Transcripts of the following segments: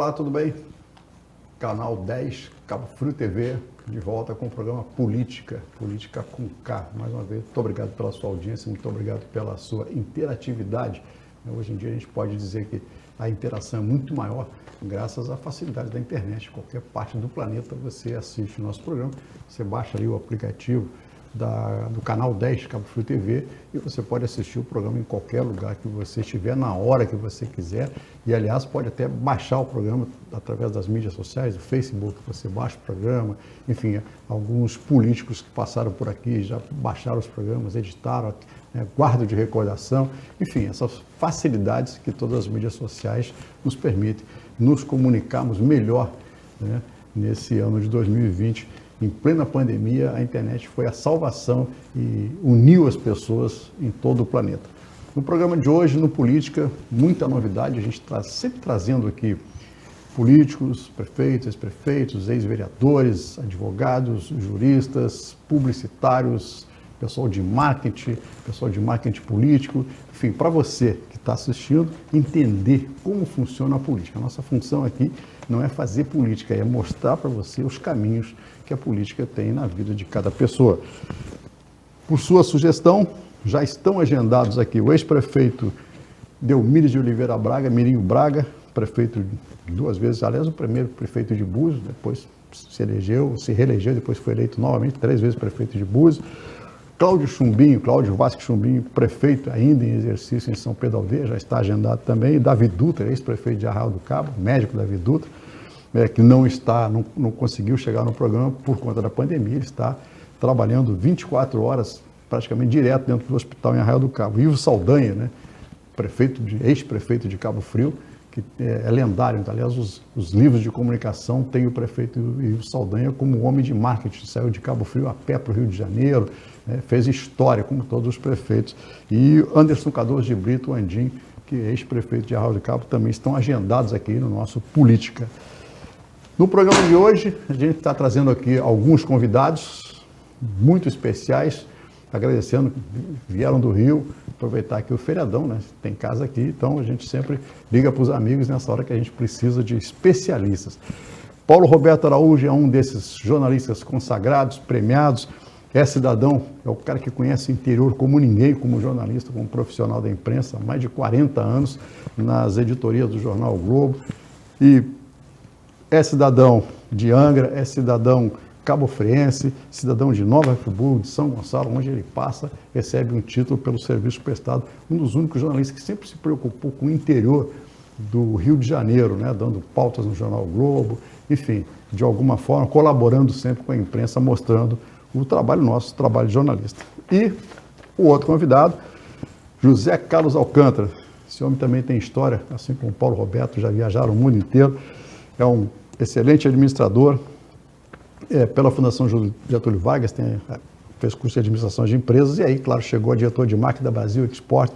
Olá, tudo bem? Canal 10, Cabo Frio TV, de volta com o programa Política com K. Mais uma vez, muito obrigado pela sua audiência, muito obrigado pela sua interatividade. Hoje em dia a gente pode dizer que a interação é muito maior graças à facilidade da internet. Qualquer parte do planeta você assiste o nosso programa, você baixa ali o aplicativo do canal 10 Cabo Frio TV e você pode assistir o programa em qualquer lugar que você estiver, na hora que você quiser. E aliás, pode até baixar o programa através das mídias sociais, do Facebook, você baixa o programa. Enfim, alguns políticos que passaram por aqui já baixaram os programas, editaram, guarda de recordação. Enfim, essas facilidades que todas as mídias sociais nos permitem nos comunicarmos melhor, né, nesse ano de 2020. Em plena pandemia, a internet foi a salvação e uniu as pessoas em todo o planeta. No programa de hoje, no Política, muita novidade. A gente está sempre trazendo aqui políticos, prefeitos, ex-prefeitos, ex-vereadores, advogados, juristas, publicitários, pessoal de marketing político. Enfim, para você que está assistindo, entender como funciona a política. A nossa função aqui não é fazer política, é mostrar para você os caminhos que a política tem na vida de cada pessoa. Por sua sugestão, já estão agendados aqui o ex-prefeito Delmires de Oliveira Braga, Mirinho Braga, prefeito 2 vezes, aliás, o primeiro prefeito de Búzios, depois se reelegeu, depois foi eleito novamente, 3 vezes prefeito de Búzios. Cláudio Vasque Chumbinho, prefeito ainda em exercício em São Pedro Aldeia, já está agendado também. Davi Dutra, ex-prefeito de Arraial do Cabo, médico Davi Dutra, que não conseguiu chegar no programa por conta da pandemia. Ele está trabalhando 24 horas, praticamente direto dentro do hospital em Arraial do Cabo. Ivo Saldanha, ex-prefeito de Cabo Frio, que é lendário. Então, aliás, os livros de comunicação têm o prefeito Ivo Saldanha como homem de marketing, saiu de Cabo Frio a pé para o Rio de Janeiro, fez história, como todos os prefeitos. E Anderson Cardoso de Brito, o Andim, que é ex-prefeito de Arraial do Cabo, também estão agendados aqui no nosso Política. No programa de hoje, a gente está trazendo aqui alguns convidados muito especiais, agradecendo que vieram do Rio, aproveitar aqui o feriadão, né? Tem casa aqui, então a gente sempre liga para os amigos nessa hora que a gente precisa de especialistas. Paulo Roberto Araújo é um desses jornalistas consagrados, premiados, é cidadão, é o cara que conhece o interior como ninguém, como jornalista, como profissional da imprensa, há mais de 40 anos nas editorias do jornal o Globo, e é cidadão de Angra, é cidadão cabofriense, cidadão de Nova Friburgo, de São Gonçalo, onde ele passa, recebe um título pelo serviço prestado, um dos únicos jornalistas que sempre se preocupou com o interior do Rio de Janeiro, né, dando pautas no jornal o Globo, enfim, de alguma forma, colaborando sempre com a imprensa, mostrando o trabalho nosso, o trabalho de jornalista. E o outro convidado, José Carlos Alcântara. Esse homem também tem história, assim como o Paulo Roberto, já viajaram o mundo inteiro. É um excelente administrador, pela Fundação Getúlio Vargas, fez curso de administração de empresas, e aí, claro, chegou a diretor de marketing da Brasil Export,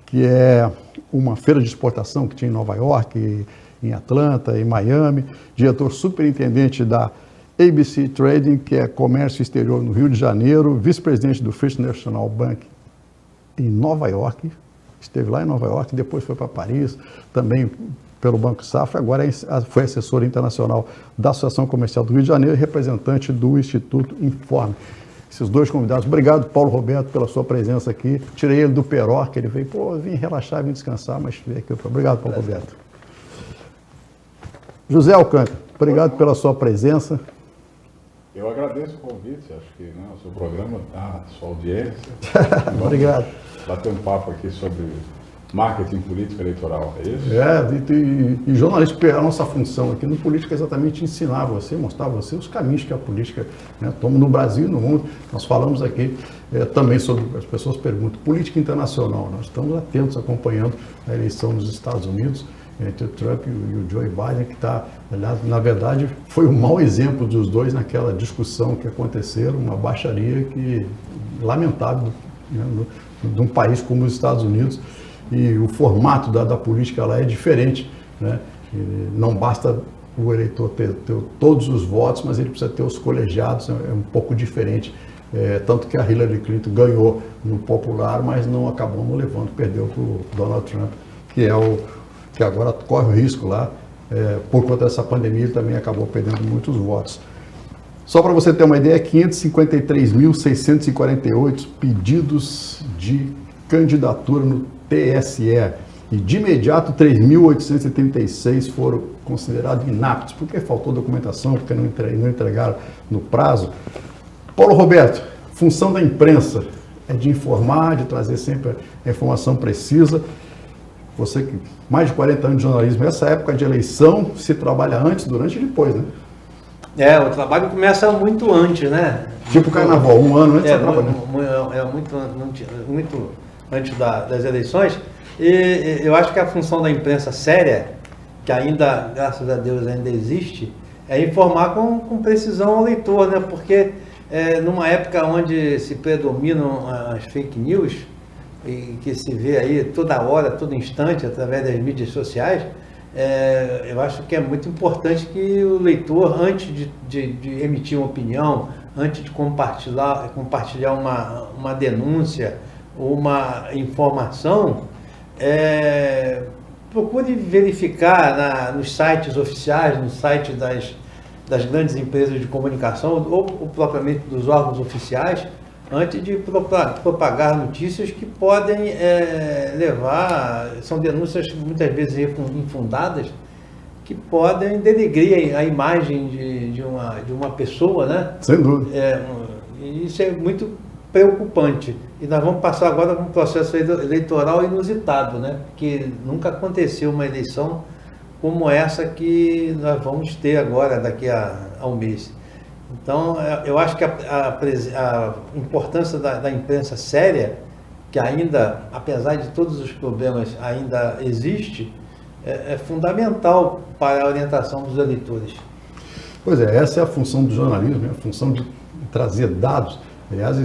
que é uma feira de exportação que tinha em Nova York, em Atlanta, em Miami, diretor superintendente da ABC Trading, que é comércio exterior no Rio de Janeiro, vice-presidente do First National Bank em Nova York, esteve lá em Nova York, depois foi para Paris, também pelo Banco Safra, agora foi assessor internacional da Associação Comercial do Rio de Janeiro e representante do Instituto Informe. Esses dois convidados, obrigado, Paulo Roberto, pela sua presença aqui. Tirei ele do Peró, que ele veio, vim relaxar, vim descansar, mas veio aqui. Obrigado, Paulo Roberto. José Alcântara, obrigado pela sua presença. Eu agradeço o convite, acho que o seu programa, a sua audiência. Obrigado. Bater um papo aqui sobre marketing político eleitoral, é isso? E jornalista, a nossa função aqui no Política é exatamente ensinar você, mostrar a você os caminhos que a política, toma no Brasil e no mundo. Nós falamos aqui também sobre, as pessoas perguntam, política internacional. Nós estamos atentos, acompanhando a eleição nos Estados Unidos, entre o Trump e o Joe Biden, que está, na verdade, foi um mau exemplo dos dois naquela discussão que aconteceu, uma baixaria lamentável, de um país como os Estados Unidos, e o formato da política lá é diferente, né? Não basta o eleitor ter todos os votos, mas ele precisa ter os colegiados, é um pouco diferente, tanto que a Hillary Clinton ganhou no popular, mas não acabou não levando, perdeu para o Donald Trump, que agora corre o risco lá por conta dessa pandemia, ele também acabou perdendo muitos votos. Só para você ter uma ideia, 553.648 pedidos de candidatura no TSE e de imediato 3.836 foram considerados inaptos, porque faltou documentação, porque não entregaram no prazo. Paulo Roberto, função da imprensa é de informar, de trazer sempre a informação precisa. Você que mais de 40 anos de jornalismo, essa época de eleição se trabalha antes, durante e depois, né? O trabalho começa muito antes, né? Tipo carnaval, um ano antes. Muito antes das eleições. E eu acho que a função da imprensa séria, que ainda, graças a Deus, ainda existe, é informar com precisão ao leitor, né? Porque numa época onde se predominam as fake news, e que se vê aí toda hora, todo instante, através das mídias sociais, eu acho que é muito importante que o leitor, antes de emitir uma opinião, antes de compartilhar uma denúncia, uma informação, procure verificar nos sites oficiais, no site das grandes empresas de comunicação ou propriamente dos órgãos oficiais, antes de propagar notícias que podem são denúncias muitas vezes infundadas, que podem denegrir a imagem de uma pessoa, né? Sem dúvida. E isso é muito preocupante. E nós vamos passar agora por um processo eleitoral inusitado, né? Porque nunca aconteceu uma eleição como essa que nós vamos ter agora, daqui a um mês. Então, eu acho que a importância da imprensa séria, que ainda, apesar de todos os problemas, ainda existe, é fundamental para a orientação dos eleitores. Pois é, essa é a função do jornalismo, a função de trazer dados. Aliás,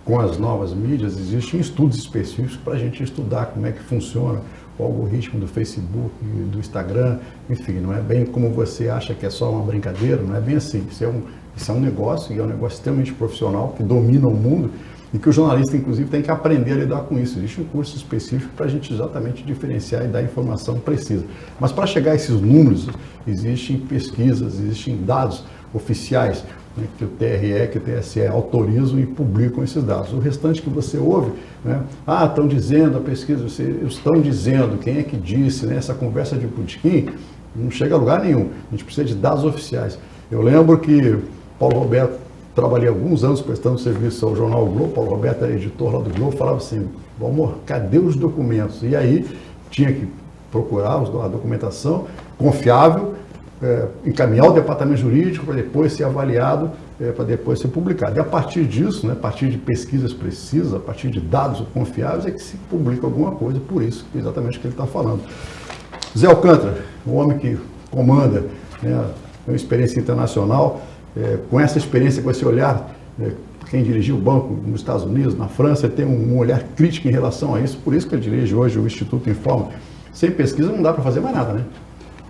com as novas mídias, existem estudos específicos para a gente estudar como é que funciona o algoritmo do Facebook, do Instagram, enfim, não é bem como você acha que é só uma brincadeira, não é bem assim. Isso é um negócio, e é um negócio extremamente profissional, que domina o mundo, e que o jornalista, inclusive, tem que aprender a lidar com isso. Existe um curso específico para a gente exatamente diferenciar e dar a informação precisa. Mas para chegar a esses números, existem pesquisas, existem dados oficiais, né, que o TRE, que o TSE autorizam e publicam esses dados. O restante que você ouve, né, estão dizendo, a pesquisa, estão dizendo, quem é que disse, né, essa conversa de putiquim, não chega a lugar nenhum. A gente precisa de dados oficiais. Eu lembro que Paulo Roberto, trabalhei alguns anos prestando serviço ao jornal o Globo, Paulo Roberto era editor lá do Globo, falava assim, amor, cadê os documentos? E aí tinha que procurar a documentação confiável, encaminhar o departamento jurídico para depois ser avaliado, para depois ser publicado. E a partir disso, né, a partir de pesquisas precisas, a partir de dados confiáveis, é que se publica alguma coisa, por isso, exatamente o que ele está falando. Zé Alcântara, o homem que comanda, né, tem uma experiência internacional, com essa experiência, com esse olhar, quem dirigiu o banco nos Estados Unidos, na França, ele tem um olhar crítico em relação a isso, por isso que ele dirige hoje o Instituto Informa. Sem pesquisa não dá para fazer mais nada, né?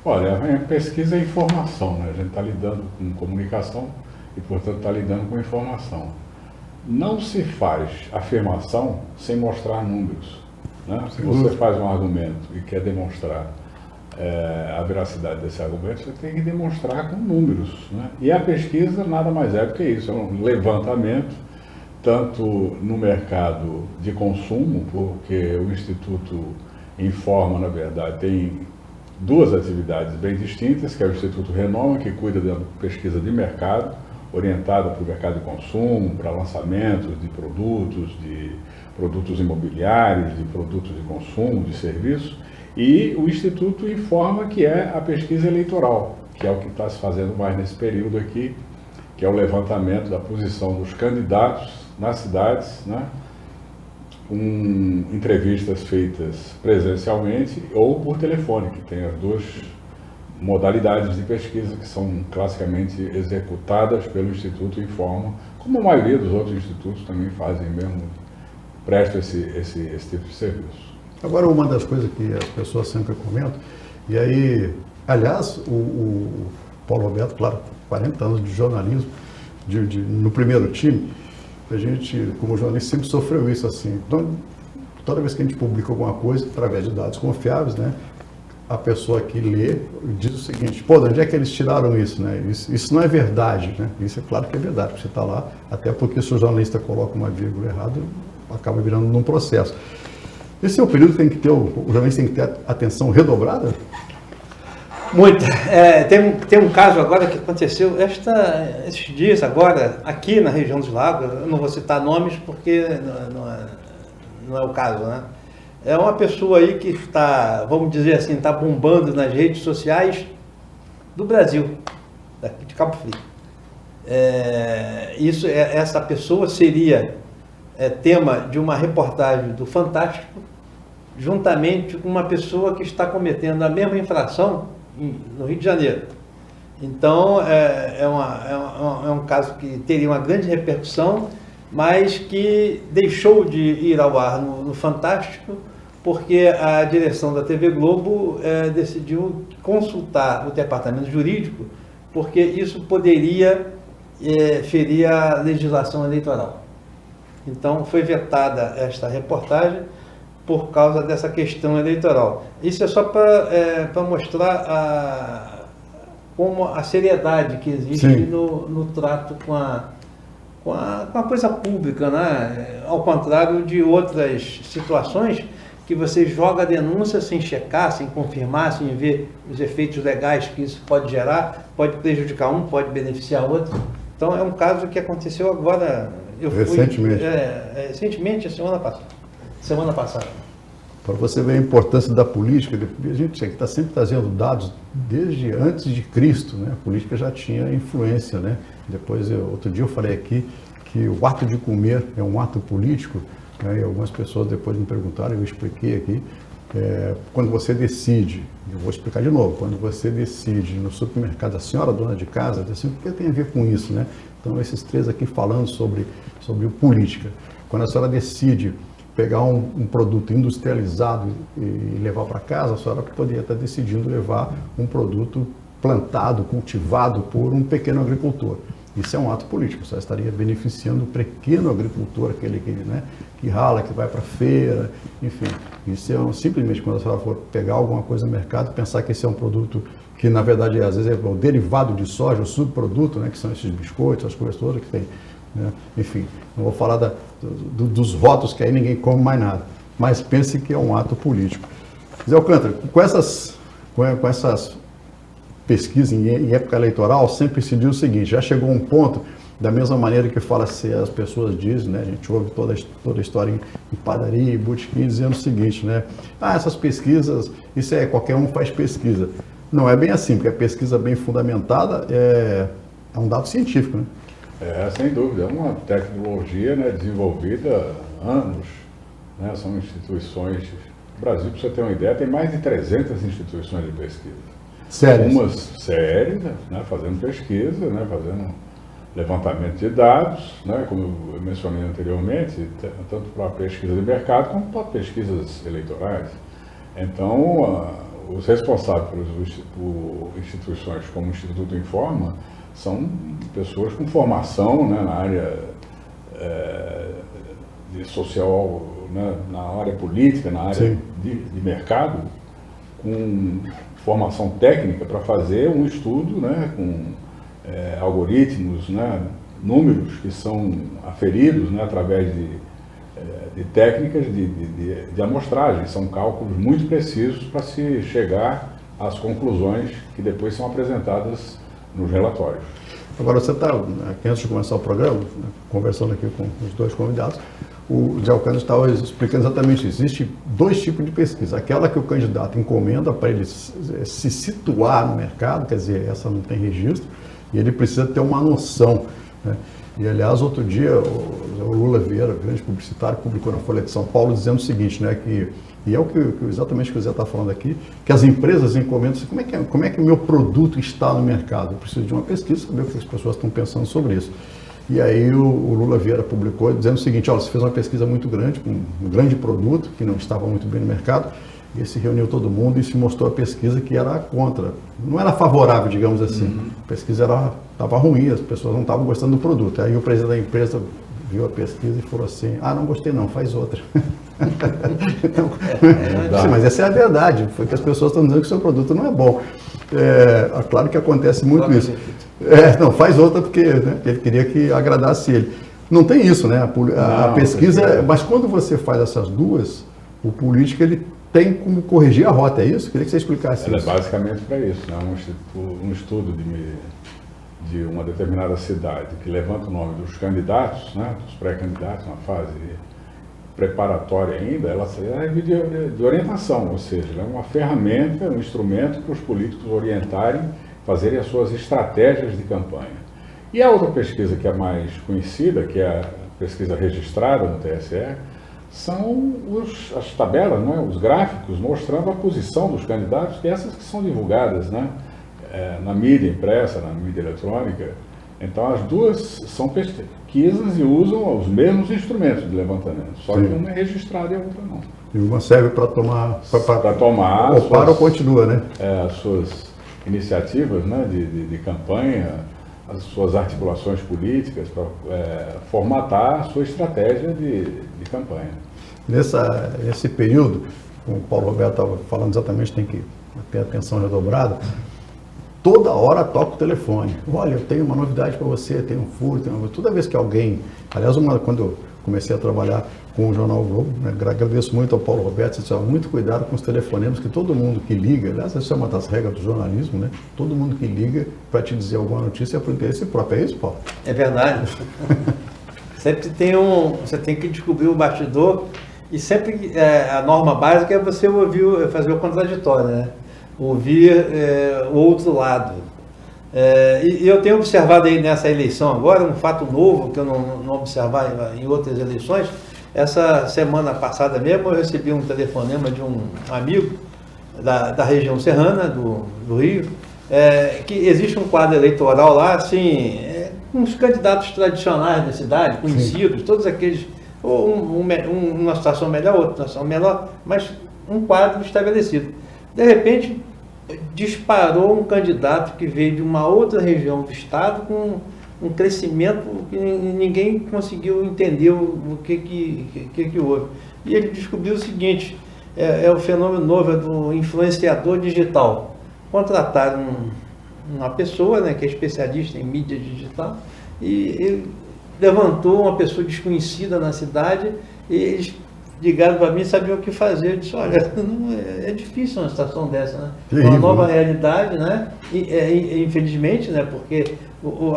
Olha, pesquisa é informação, né? A gente está lidando com comunicação e, portanto, está lidando com informação. Não se faz afirmação sem mostrar números, né? Se você faz um argumento e quer demonstrar a veracidade desse argumento, você tem que demonstrar com números, né? E a pesquisa nada mais é do que isso, é um levantamento, tanto no mercado de consumo, porque o Instituto Informa, na verdade, tem duas atividades bem distintas, que é o Instituto Renoma, que cuida da pesquisa de mercado, orientada para o mercado de consumo, para lançamentos de produtos imobiliários, de produtos de consumo, de serviços, e o Instituto Informa, que é a pesquisa eleitoral, que é o que está se fazendo mais nesse período aqui, que é o levantamento da posição dos candidatos nas cidades, né? Com entrevistas feitas presencialmente ou por telefone, que tem as duas modalidades de pesquisa que são classicamente executadas pelo Instituto Informa, como a maioria dos outros institutos também fazem mesmo, prestam esse tipo de serviço. Agora, uma das coisas que as pessoas sempre comentam, e aí, aliás, o Paulo Roberto, claro, 40 anos de jornalismo, no primeiro time, a gente, como jornalista, sempre sofreu isso assim. Então, toda vez que a gente publica alguma coisa, através de dados confiáveis, né, a pessoa que lê diz o seguinte, pô, de onde é que eles tiraram isso, né? Isso não é verdade, né? Isso é claro que é verdade, você está lá, até porque se o jornalista coloca uma vírgula errada, acaba virando num processo. Esse é o período que tem que ter, o jornalista tem que ter atenção redobrada? Muita. Tem um caso agora que aconteceu esses dias agora, aqui na região dos Lagos, eu não vou citar nomes porque não é o caso, né? É uma pessoa aí que está, vamos dizer assim, está bombando nas redes sociais do Brasil, daqui de Cabo Frio. Essa pessoa seria tema de uma reportagem do Fantástico, juntamente com uma pessoa que está cometendo a mesma infração no Rio de Janeiro. Então, é um caso que teria uma grande repercussão, mas que deixou de ir ao ar no Fantástico, porque a direção da TV Globo decidiu consultar o departamento jurídico, porque isso poderia ferir a legislação eleitoral. Então, foi vetada esta reportagem por causa dessa questão eleitoral. Isso é só para mostrar como a seriedade que existe no trato com a coisa pública, né? Ao contrário de outras situações que você joga a denúncia sem checar, sem confirmar, sem ver os efeitos legais que isso pode gerar, pode prejudicar um, pode beneficiar outro. Então, é um caso que aconteceu agora... Recentemente? Recentemente, semana passada. Para você ver a importância da política, a gente está sempre trazendo dados desde antes de Cristo, né? A política já tinha influência, né? Depois, outro dia eu falei aqui que o ato de comer é um ato político, né? E algumas pessoas depois me perguntaram, eu expliquei aqui, quando você decide, eu vou explicar de novo, quando você decide no supermercado, a senhora dona de casa, assim, o que tem a ver com isso, né? Então, esses três aqui falando sobre política. Quando a senhora decide pegar um produto industrializado e levar para casa, a senhora poderia estar decidindo levar um produto plantado, cultivado por um pequeno agricultor. Isso é um ato político, você estaria beneficiando o pequeno agricultor, aquele né, que rala, que vai para a feira, enfim. Isso simplesmente quando a senhora for pegar alguma coisa no mercado, pensar que esse é um produto que na verdade às vezes é o derivado de soja, o subproduto, né, que são esses biscoitos, as coisas todas que tem. Né? Enfim, não vou falar dos votos, que aí ninguém come mais nada, mas pense que é um ato político. Zé Alcântara, com essas pesquisas em época eleitoral, sempre se diz o seguinte, já chegou um ponto, da mesma maneira que fala-se, as pessoas dizem, né, a gente ouve toda a história em padaria, em botequim, dizendo o seguinte, né, essas pesquisas, isso qualquer um faz pesquisa. Não é bem assim, porque a pesquisa bem fundamentada é um dado científico, né? Sem dúvida, é uma tecnologia, né, desenvolvida há anos, né, são instituições, o Brasil, para você ter uma ideia, tem mais de 300 instituições de pesquisa. Sérias? Umas sérias, né, fazendo pesquisa, né, fazendo levantamento de dados, né, como eu mencionei anteriormente, tanto para pesquisa de mercado como para pesquisas eleitorais. Então, os responsáveis por instituições como o Instituto Informa são pessoas com formação, né, na área de social, né, na área política, na área de mercado, com formação técnica para fazer um estudo, né, com algoritmos, né, números que são aferidos, né, através de técnicas de amostragem. São cálculos muito precisos para se chegar às conclusões que depois são apresentadas nos relatórios. Agora, você está, aqui antes de começar o programa, né, conversando aqui com os dois convidados, o Zé Alcântara estava explicando exatamente isso. Existem dois tipos de pesquisa. Aquela que o candidato encomenda para ele se situar no mercado, quer dizer, essa não tem registro, e ele precisa ter uma noção, né? E, aliás, outro dia, o Lula Vieira, grande publicitário, publicou na Folha de São Paulo dizendo o seguinte, né, e é exatamente o que o Zé está falando aqui, que as empresas encomendam, como é que o meu produto está no mercado? Eu preciso de uma pesquisa, saber o que as pessoas estão pensando sobre isso. E aí o Lula Vieira publicou dizendo o seguinte, olha, você fez uma pesquisa muito grande, com um grande produto, que não estava muito bem no mercado, e se reuniu todo mundo e se mostrou a pesquisa que era contra. Não era favorável, digamos assim. A pesquisa estava ruim, as pessoas não estavam gostando do produto. Aí o presidente da empresa viu a pesquisa e falou assim, não gostei não, faz outra. Então, sim, mas essa é a verdade, foi que as pessoas estão dizendo que o seu produto não é bom. Claro que acontece muito isso. Não, faz outra porque, né, ele queria que agradasse ele. Não tem isso, né? A pesquisa, mas quando você faz essas duas, o político ele tem como corrigir a rota, é isso? Queria que você explicasse isso. É basicamente para isso, né? Um estudo de uma determinada cidade que levanta o nome dos candidatos, né? Dos pré-candidatos, uma fase preparatória ainda, ela serve de orientação, ou seja, ela é uma ferramenta, um instrumento para os políticos orientarem, fazerem as suas estratégias de campanha. E a outra pesquisa que é mais conhecida, que é a pesquisa registrada no TSE, são as tabelas, né, os gráficos mostrando a posição dos candidatos, que essas que são divulgadas, né, na mídia impressa, na mídia eletrônica. Então as duas são pesquisas e usam os mesmos instrumentos de levantamento, só que uma é registrada e a outra não. E uma serve para tomar... Para tomar... Ou para ou continua, né? As suas iniciativas, né, de campanha, as suas articulações políticas, para formatar a sua estratégia de campanha. Nesse período, como o Paulo Roberto estava falando exatamente, tem que ter atenção redobrada, toda hora toca o telefone. Olha, eu tenho uma novidade para você, tem um furo, toda vez que alguém... Aliás, quando eu comecei a trabalhar com o Jornal Globo, né, agradeço muito ao Paulo Roberto, disse, muito cuidado com os telefonemas, que todo mundo que liga, aliás, essa é uma das regras do jornalismo, né? Todo mundo que liga para te dizer alguma notícia é por interesse próprio. É isso, Paulo? É verdade. Sempre você tem que descobrir o bastidor e sempre a norma básica é você fazer o contraditório, né? Ouvir o outro lado. E eu tenho observado aí nessa eleição agora, um fato novo que eu não observava em outras eleições. Essa semana passada mesmo eu recebi um telefonema de um amigo da região serrana do Rio, que existe um quadro eleitoral lá, assim, com os candidatos tradicionais da cidade, conhecidos, todos aqueles, uma situação melhor, outra situação menor, mas um quadro estabelecido. De repente, disparou um candidato que veio de uma outra região do estado com um crescimento que ninguém conseguiu entender o que houve. E ele descobriu o seguinte, o fenômeno novo do influenciador digital. Contrataram uma pessoa, né, que é especialista em mídia digital, e ele levantou uma pessoa desconhecida na cidade, e eles ligaram para mim e sabiam o que fazer. Eu disse, olha, é difícil uma situação dessa, né? Uma nova realidade, né? Infelizmente, né? Porque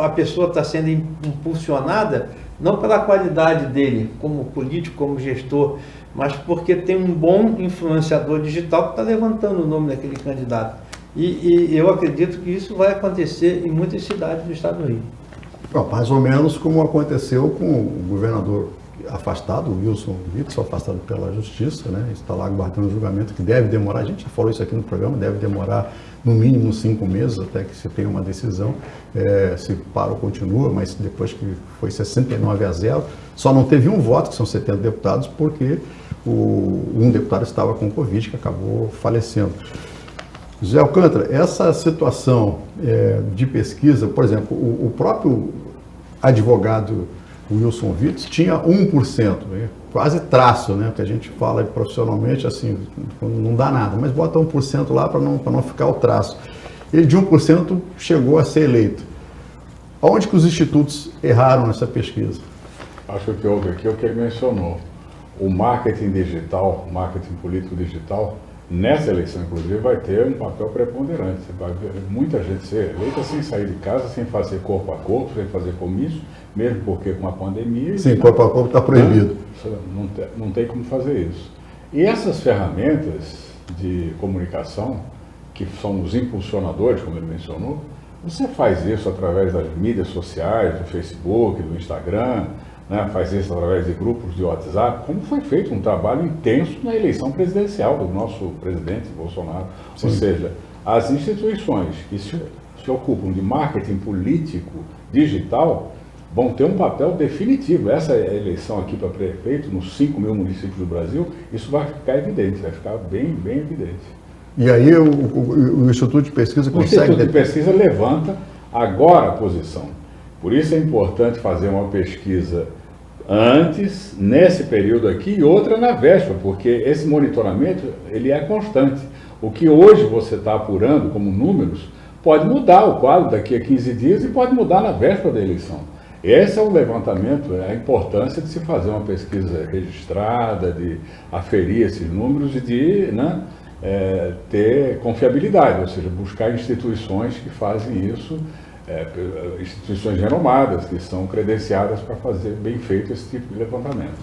a pessoa está sendo impulsionada não pela qualidade dele como político, como gestor, mas porque tem um bom influenciador digital que está levantando o nome daquele candidato. E eu acredito que isso vai acontecer em muitas cidades do estado do Rio. Mais ou menos como aconteceu com o governador afastado, o Wilson Witzel, afastado pela justiça, né? Está lá aguardando o julgamento, que deve demorar, a gente já falou isso aqui no programa, deve demorar no mínimo 5 meses até que se tenha uma decisão, se para ou continua, mas depois que foi 69-0, só não teve um voto, que são 70 deputados, porque um deputado estava com Covid, que acabou falecendo. José Alcântara, essa situação de pesquisa, por exemplo, o próprio advogado Wilson Witzel tinha 1%, né? Quase traço, né? Que a gente fala profissionalmente, assim, não dá nada, mas bota 1% lá para não ficar o traço. Ele de 1% chegou a ser eleito. Onde que os institutos erraram nessa pesquisa? Acho que o que houve aqui é o que ele mencionou. O marketing digital, marketing político digital, nessa eleição, inclusive, vai ter um papel preponderante. Você vai ver muita gente ser eleita sem sair de casa, sem fazer corpo a corpo, sem fazer comício, mesmo porque com a pandemia... Sim, corpo a corpo está proibido. Não tem como fazer isso. E essas ferramentas de comunicação, que são os impulsionadores, como ele mencionou, você faz isso através das mídias sociais, do Facebook, do Instagram, né, faz isso através de grupos de WhatsApp, como foi feito um trabalho intenso na eleição presidencial do nosso presidente Bolsonaro. Sim. Ou seja, as instituições que se ocupam de marketing político digital vão ter um papel definitivo. Essa eleição aqui para prefeito, nos 5 mil municípios do Brasil, isso vai ficar evidente, vai ficar bem, bem evidente. E aí o Instituto de Pesquisa consegue... O Instituto de Pesquisa levanta agora a posição. Por isso é importante fazer uma pesquisa antes, nesse período aqui, e outra na véspera, porque esse monitoramento ele é constante. O que hoje você está apurando como números pode mudar o quadro daqui a 15 dias e pode mudar na véspera da eleição. Esse é o levantamento, é a importância de se fazer uma pesquisa registrada, de aferir esses números e de ter confiabilidade, ou seja, buscar instituições que fazem isso, instituições renomadas, que são credenciadas para fazer bem feito esse tipo de levantamento.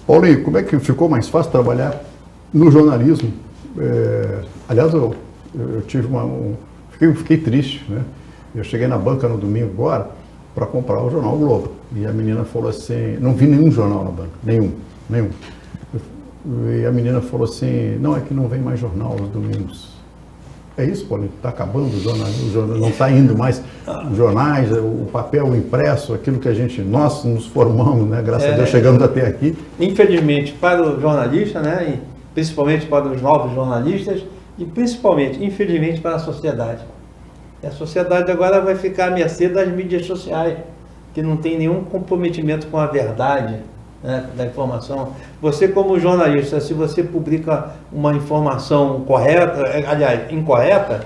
Paulinho, como é que ficou mais fácil trabalhar no jornalismo? Aliás, eu tive fiquei triste, né? Eu cheguei na banca no domingo agora para comprar o jornal o Globo. E a menina falou assim, não vi nenhum jornal na banca, nenhum. E a menina falou assim, não, é que não vem mais jornal aos domingos. É isso, Paulinho, está acabando o jornalismo, não está indo mais os jornais, o papel impresso, aquilo que nós nos formamos, né? Graças a Deus chegamos até aqui. Infelizmente, para o jornalista, né? E principalmente para os novos jornalistas e principalmente, infelizmente, para a sociedade. E a sociedade agora vai ficar à mercê das mídias sociais, que não tem nenhum comprometimento com a verdade, né, da informação. Você, como jornalista, se você publica uma informação correta, aliás, incorreta,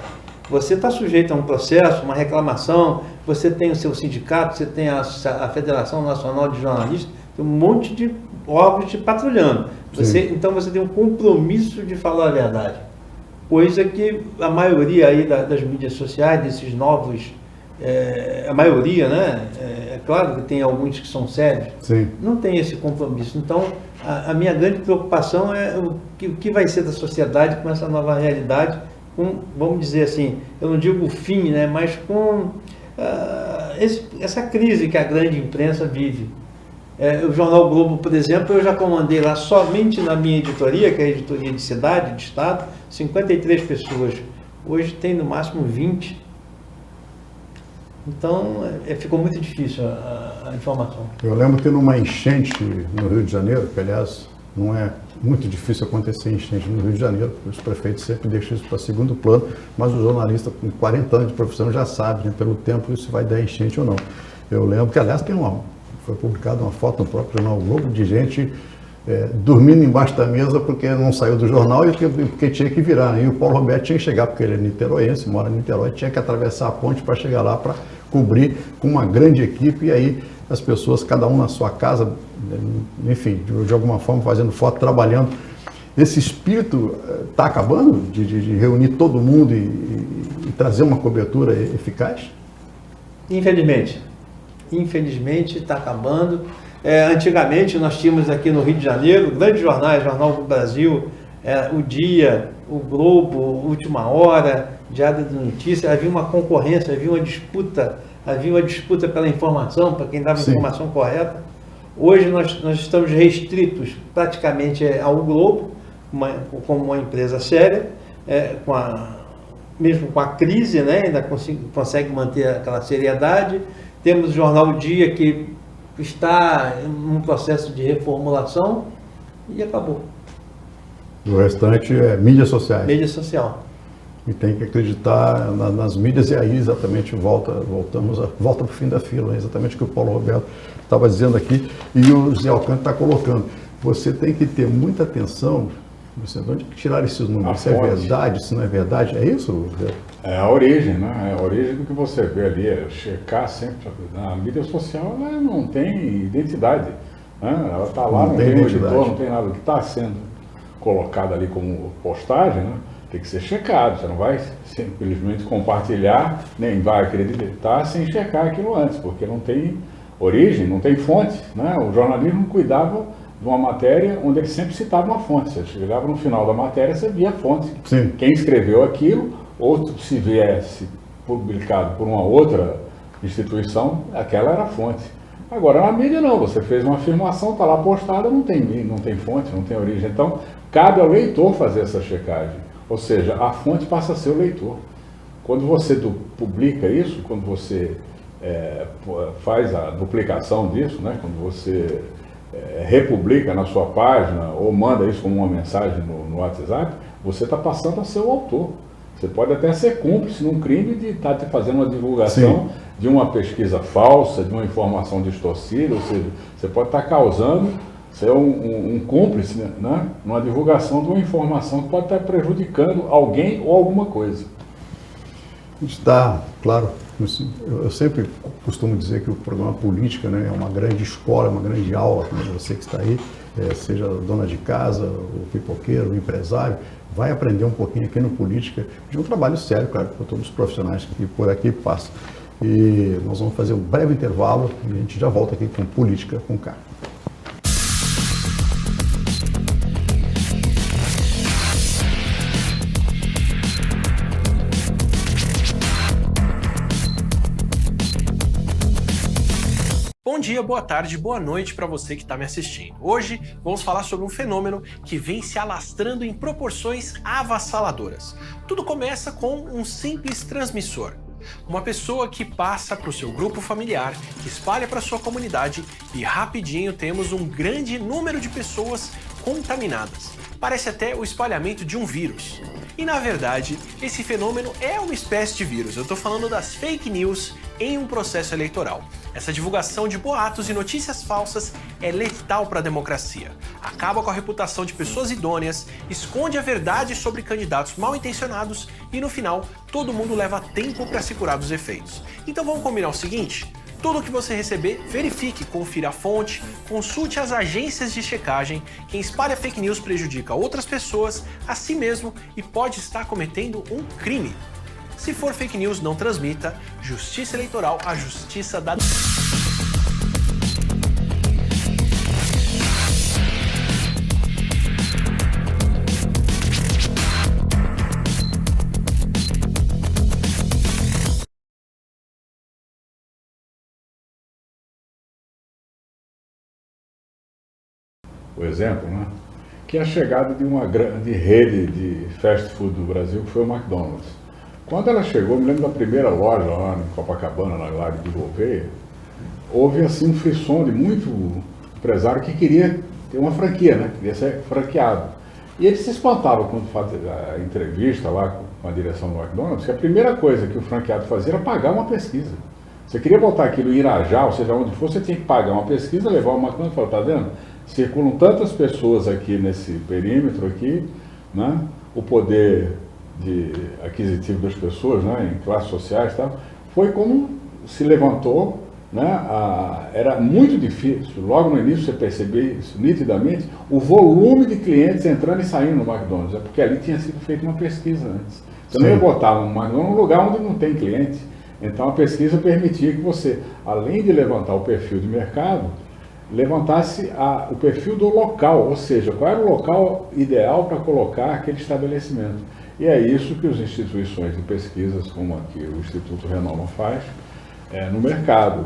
você está sujeito a um processo, uma reclamação, você tem o seu sindicato, você tem a Federação Nacional de Jornalistas, tem um monte de órgãos te patrulhando. Então você tem um compromisso de falar a verdade. Coisa que a maioria aí das mídias sociais, desses novos, a maioria, né? É claro que tem alguns que são sérios, não tem esse compromisso. Então, a minha grande preocupação é o que vai ser da sociedade com essa nova realidade, vamos dizer assim, eu não digo o fim, né? Mas com essa crise que a grande imprensa vive. O Jornal Globo, por exemplo, eu já comandei lá somente na minha editoria, que é a editoria de cidade, de estado, 53 pessoas. Hoje tem no máximo 20. Então, ficou muito difícil a informação. Eu lembro que numa enchente no Rio de Janeiro, que aliás não é muito difícil acontecer enchente no Rio de Janeiro, os prefeitos sempre deixam isso para segundo plano, mas o jornalista com 40 anos de profissão já sabe, né, pelo tempo, se vai dar enchente ou não. Eu lembro que, aliás, foi publicada uma foto no próprio Jornal Globo de gente dormindo embaixo da mesa porque não saiu do jornal e porque tinha que virar. E o Paulo Roberto tinha que chegar, porque ele é niteroense, mora em Niterói, tinha que atravessar a ponte para chegar lá para cobrir com uma grande equipe e aí as pessoas, cada um na sua casa, enfim, de alguma forma fazendo foto, trabalhando. Esse espírito está acabando de reunir todo mundo e trazer uma cobertura eficaz? Infelizmente está acabando. Antigamente nós tínhamos aqui no Rio de Janeiro grandes jornais, Jornal do Brasil, O Dia, O Globo, Última Hora, Diário de Notícias. Havia uma concorrência, havia uma disputa pela informação, para quem dava a informação correta. Hoje nós estamos restritos praticamente ao Globo, como uma empresa séria, mesmo com a crise, né, ainda consegue manter aquela seriedade. Temos o Jornal O Dia, que está em um processo de reformulação e acabou. O restante é mídias sociais. Mídia social. E tem que acreditar nas mídias, e aí exatamente volta para o fim da fila, exatamente o que o Paulo Roberto estava dizendo aqui e o José Alcântara está colocando. Você tem que ter muita atenção, de onde tirar esses números, se é verdade, se não é verdade, é isso? É a origem, né? É a origem do que você vê ali, checar sempre. A mídia social, ela não tem identidade, né? Ela está lá, não tem editor, não tem nada. O que está sendo colocado ali como postagem, né? Tem que ser checado. Você não vai simplesmente compartilhar, nem vai acreditar sem checar aquilo antes, porque não tem origem, não tem fonte, né? O jornalismo cuidava de uma matéria onde ele sempre citava uma fonte. Você chegava no final da matéria, você via a fonte. Sim. Quem escreveu aquilo, ou se viesse publicado por uma outra instituição, aquela era a fonte. Agora, na mídia não, você fez uma afirmação, está lá postada, não tem fonte, não tem origem. Então, cabe ao leitor fazer essa checagem. Ou seja, a fonte passa a ser o leitor. Quando você publica isso, quando você faz a duplicação disso, né? Quando você republica na sua página ou manda isso como uma mensagem no WhatsApp, você está passando a ser o autor. Você pode até ser cúmplice num crime de estar fazendo uma divulgação de uma pesquisa falsa, de uma informação distorcida, ou seja, você pode estar causando, ser um cúmplice, né, numa divulgação de uma informação que pode estar prejudicando alguém ou alguma coisa. A gente está, claro, eu sempre costumo dizer que o programa Política, né, é uma grande escola, uma grande aula, como você que está aí, seja dona de casa, o pipoqueiro, o empresário, vai aprender um pouquinho aqui no Política de um trabalho sério, claro, por todos os profissionais que por aqui passam. E nós vamos fazer um breve intervalo e a gente já volta aqui com Política com K. Bom dia, boa tarde, boa noite para você que está me assistindo. Hoje vamos falar sobre um fenômeno que vem se alastrando em proporções avassaladoras. Tudo começa com um simples transmissor. Uma pessoa que passa para o seu grupo familiar, que espalha para sua comunidade e rapidinho temos um grande número de pessoas contaminadas. Parece até o espalhamento de um vírus. E na verdade, esse fenômeno é uma espécie de vírus. Eu estou falando das fake news em um processo eleitoral. Essa divulgação de boatos e notícias falsas é letal para a democracia. Acaba com a reputação de pessoas idôneas, esconde a verdade sobre candidatos mal intencionados e no final todo mundo leva tempo para se curar dos efeitos. Então vamos combinar o seguinte? Tudo que você receber, verifique, confira a fonte, consulte as agências de checagem. Quem espalha fake news prejudica outras pessoas, a si mesmo e pode estar cometendo um crime. Se for fake news, não transmita. Justiça Eleitoral, a justiça da... O exemplo, né? Que é a chegada de uma grande rede de fast food do Brasil, que foi o McDonald's. Quando ela chegou, me lembro da primeira loja lá em Copacabana, na Lago de Gouveia, houve assim um frisson de muito empresário que queria ter uma franquia, né? Queria ser franqueado. E ele se espantava quando fazia a entrevista lá com a direção do McDonald's, que a primeira coisa que o franqueado fazia era pagar uma pesquisa. Você queria botar aquilo em Irajá, ou seja, onde for, você tinha que pagar uma pesquisa, levar o McDonald's e falar, tá vendo? Circulam tantas pessoas aqui nesse perímetro aqui, né? O poder aquisitivo das pessoas, né? Em classes sociais e tal, foi como se levantou, né? Era muito difícil, logo no início você percebia isso nitidamente, o volume de clientes entrando e saindo no McDonald's, é porque ali tinha sido feita uma pesquisa antes. Você não ia botar um McDonald's num lugar onde não tem cliente. Então a pesquisa permitia que você, além de levantar o perfil de mercado, levantasse o perfil do local, ou seja, qual era o local ideal para colocar aquele estabelecimento. E é isso que as instituições de pesquisas, como aqui o Instituto Renoma faz, no mercado,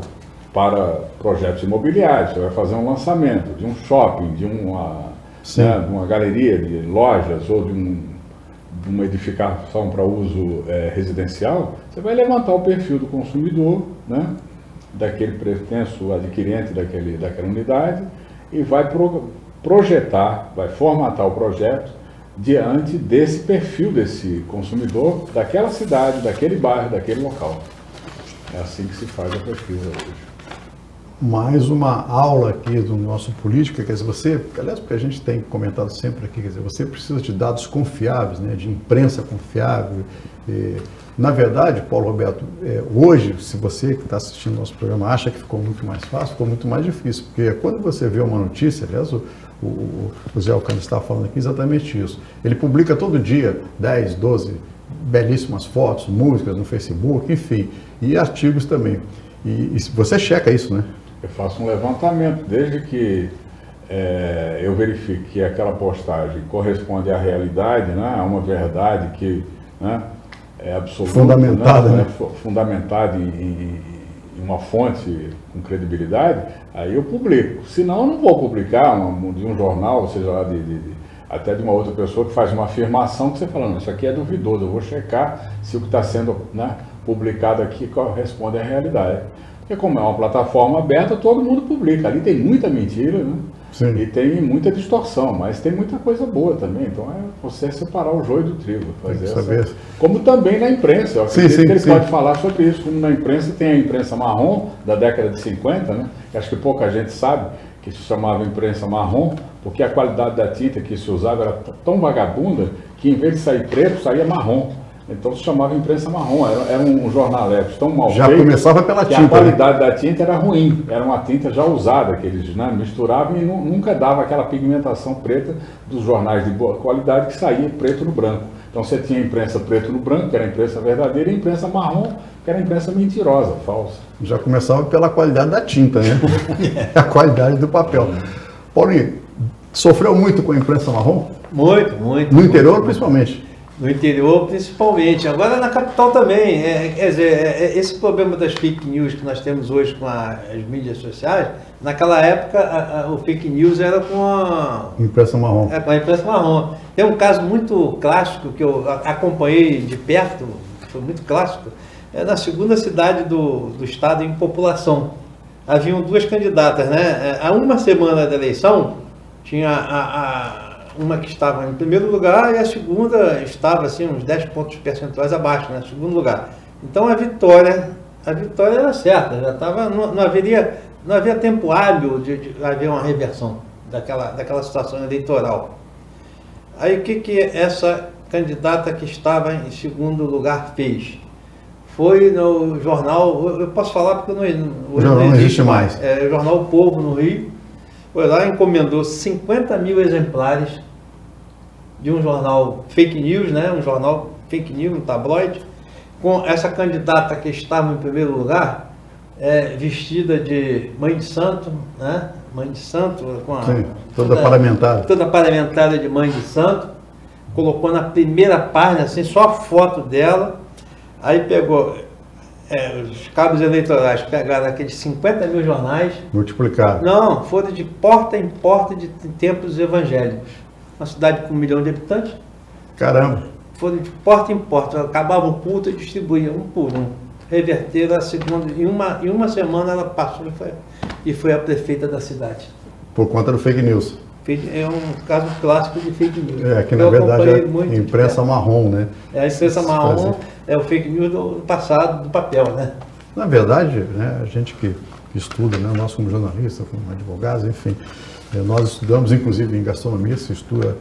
para projetos imobiliários. Você vai fazer um lançamento de um shopping, de uma galeria de lojas ou de uma edificação para uso residencial, você vai levantar o perfil do consumidor, né? Daquele pretenso adquirente daquela unidade e vai projetar, vai formatar o projeto diante desse perfil desse consumidor, daquela cidade, daquele bairro, daquele local. É assim que se faz a pesquisa hoje. Mais uma aula aqui do nosso Política, quer dizer, aliás, porque a gente tem comentado sempre aqui, quer dizer, você precisa de dados confiáveis, né, de imprensa confiável. Na verdade, Paulo Roberto, hoje, se você que está assistindo nosso programa acha que ficou muito mais fácil, ficou muito mais difícil, porque quando você vê uma notícia, aliás, o Zé Alcântara estava falando aqui exatamente isso, ele publica todo dia 10, 12 belíssimas fotos, músicas no Facebook, enfim, e artigos também. E você checa isso, né? Eu faço um levantamento, desde que eu verifique que aquela postagem corresponde à realidade, né, a uma verdade que, né, é absoluta, fundamentada, né? Fundamentada em uma fonte com credibilidade, aí eu publico. Senão eu não vou publicar de um jornal, ou seja, lá até de uma outra pessoa que faz uma afirmação que você fala, não, isso aqui é duvidoso, eu vou checar se o que está sendo, né, publicado aqui corresponde à realidade. Porque como é uma plataforma aberta, todo mundo publica. Ali tem muita mentira, né? Sim. E tem muita distorção, mas tem muita coisa boa também. Então é você separar o joio do trigo, fazer saber. Como também na imprensa. Eu acredito que ele pode falar sobre isso. Como na imprensa tem a imprensa marrom da década de 50, né? Que acho que pouca gente sabe que se chamava imprensa marrom, porque a qualidade da tinta que se usava era tão vagabunda que em vez de sair preto, saía marrom. Então se chamava imprensa marrom, era um jornal tão mal feito. Já começava pela tinta. A qualidade da tinta era ruim, era uma tinta já usada, que eles, né, misturavam e nunca dava aquela pigmentação preta dos jornais de boa qualidade que saía preto no branco. Então você tinha a imprensa preto no branco, que era a imprensa verdadeira, e a imprensa marrom, que era a imprensa mentirosa, falsa. Já começava pela qualidade da tinta, né? A qualidade do papel. Paulinho, sofreu muito com a imprensa marrom? Muito, muito. No interior, muito. principalmente? No interior, principalmente. Agora na capital também. Quer dizer, esse problema das fake news que nós temos hoje com as mídias sociais, naquela época o fake news era com a imprensa marrom. Com a imprensa marrom. Tem um caso muito clássico que eu acompanhei de perto, que foi muito clássico, na segunda cidade do estado em população. Haviam duas candidatas, né? Há uma semana da eleição, tinha uma que estava em primeiro lugar e a segunda estava assim uns 10 pontos percentuais abaixo, né? Segundo lugar. Então a vitória era certa, já estava, não havia tempo hábil de haver uma reversão daquela situação eleitoral. Aí o que essa candidata que estava em segundo lugar fez? Foi no jornal, eu posso falar porque hoje não existe mais. O jornal O Povo no Rio. Foi lá e encomendou 50 mil exemplares de um jornal fake news, né? Um jornal fake news, um tabloide, com essa candidata que estava em primeiro lugar, vestida de mãe de santo, né? Mãe de santo, com toda paramentada. Toda paramentada de mãe de santo, colocou na primeira página, assim, só a foto dela, aí pegou... os cabos eleitorais pegaram aqueles 50 mil jornais. Multiplicaram. Não, foram de porta em porta de templos evangélicos. Uma cidade com 1 milhão de habitantes. Caramba. Foram de porta em porta. Acabava o culto e distribuíam um por um. Reverteram a segunda. Em uma semana ela passou e foi a prefeita da cidade. Por conta do fake news. É um caso clássico de fake news. Que na verdade é imprensa marrom, né? A imprensa marrom é o fake news do passado, do papel, né? Na verdade, né, a gente que estuda, né, nós como jornalistas, como advogados, enfim, nós estudamos inclusive em gastronomia, se estuda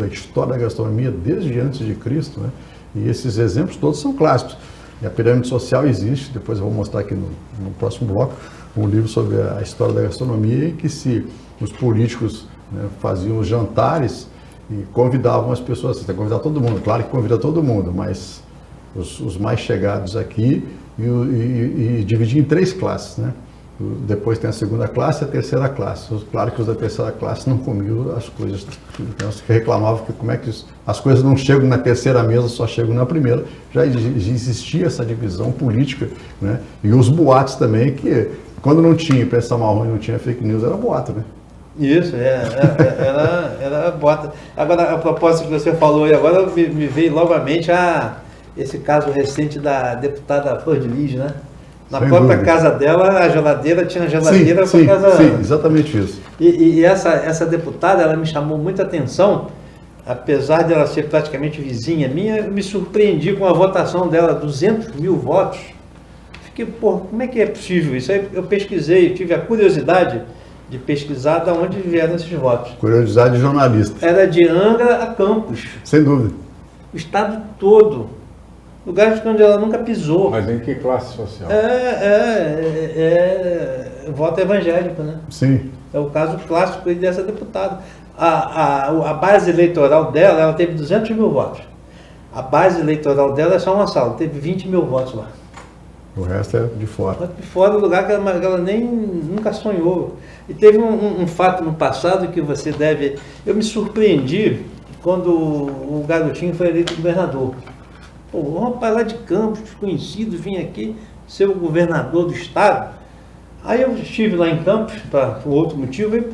a história da gastronomia desde antes de Cristo, né? E esses exemplos todos são clássicos. E a pirâmide social existe, depois eu vou mostrar aqui no próximo bloco, um livro sobre a história da gastronomia, em que se os políticos, né, faziam os jantares e convidavam as pessoas, você tem que convidar todo mundo, claro que convida todo mundo, mas os mais chegados aqui e dividir em 3 classes, né? Depois tem a segunda classe e a terceira classe. Claro que os da terceira classe não comiam as coisas, então se reclamavam que como é que as coisas não chegam na terceira mesa, só chegam na primeira. Já existia essa divisão política, né? E os boatos também, que quando não tinha imprensa marrom e não tinha fake news, era boato, né? Isso, era boato. Agora, a propósito que você falou aí, agora me veio novamente esse caso recente da deputada Flor de Lis, né? Na Sem própria dúvida. casa dela, a geladeira tinha geladeira sim, para casa. Sim, exatamente isso. E essa deputada, ela me chamou muita atenção, apesar de ela ser praticamente vizinha minha, eu me surpreendi com a votação dela, 200 mil votos. Fiquei, como é que é possível isso? Aí eu pesquisei, tive a curiosidade de pesquisar de onde vieram esses votos. Curiosidade de jornalista. Era de Angra a Campos. Sem dúvida. O estado todo. Lugares onde ela nunca pisou. Mas em que classe social? Voto evangélico, né? Sim. É o caso clássico aí dessa deputada. A base eleitoral dela, ela teve 200 mil votos. A base eleitoral dela é só uma sala, teve 20 mil votos lá. O resto é de fora. De fora do lugar que ela nunca sonhou. E teve um fato no passado que você deve... Eu me surpreendi quando o garotinho foi eleito governador. Um rapaz lá de Campos, desconhecido, vinha aqui ser o governador do estado. Aí eu estive lá em Campos, para outro motivo, e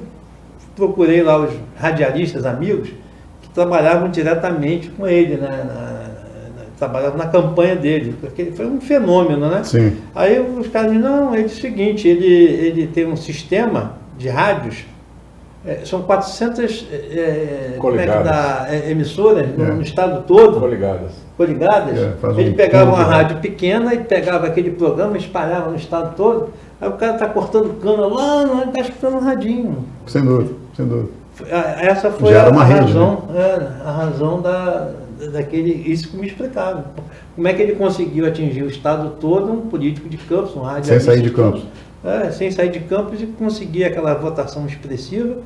procurei lá os radialistas amigos que trabalhavam diretamente com ele, né? trabalhava na campanha dele, porque foi um fenômeno, né? Sim. Aí os caras dizem, não, ele é o seguinte, ele tem um sistema de rádios, são 400 emissoras no estado todo. Coligadas. Ele pegava uma rádio pequena e pegava aquele programa, espalhava no estado todo. Aí o cara está cortando cana lá, ele está escutando um radinho. Sem dúvida, sem dúvida. Essa foi a razão daquele, isso que me explicaram. Como é que ele conseguiu atingir o estado todo, um político de Campos, um rádio. Sem sair de Campos. Sem sair de Campos e conseguir aquela votação expressiva,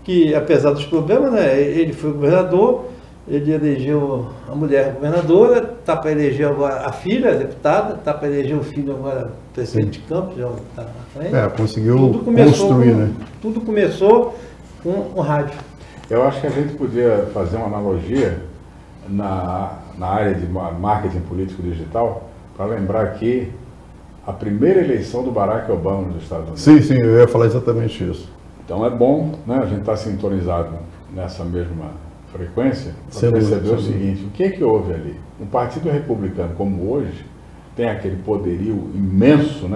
que apesar dos problemas, né, ele foi governador, ele elegeu a mulher governadora, está para eleger agora a filha, a deputada, está para eleger o filho agora prefeito de Campos, já está na frente. Conseguiu construir, né? Tudo começou com o rádio. Eu acho que a gente podia fazer uma analogia na área de marketing político digital, para lembrar aqui a primeira eleição do Barack Obama nos Estados Unidos. Sim, eu ia falar exatamente isso. Então é bom, né, a gente estar sintonizado nessa mesma frequência para perceber o seguinte: o que é que houve ali? Um partido republicano como hoje tem aquele poderio imenso,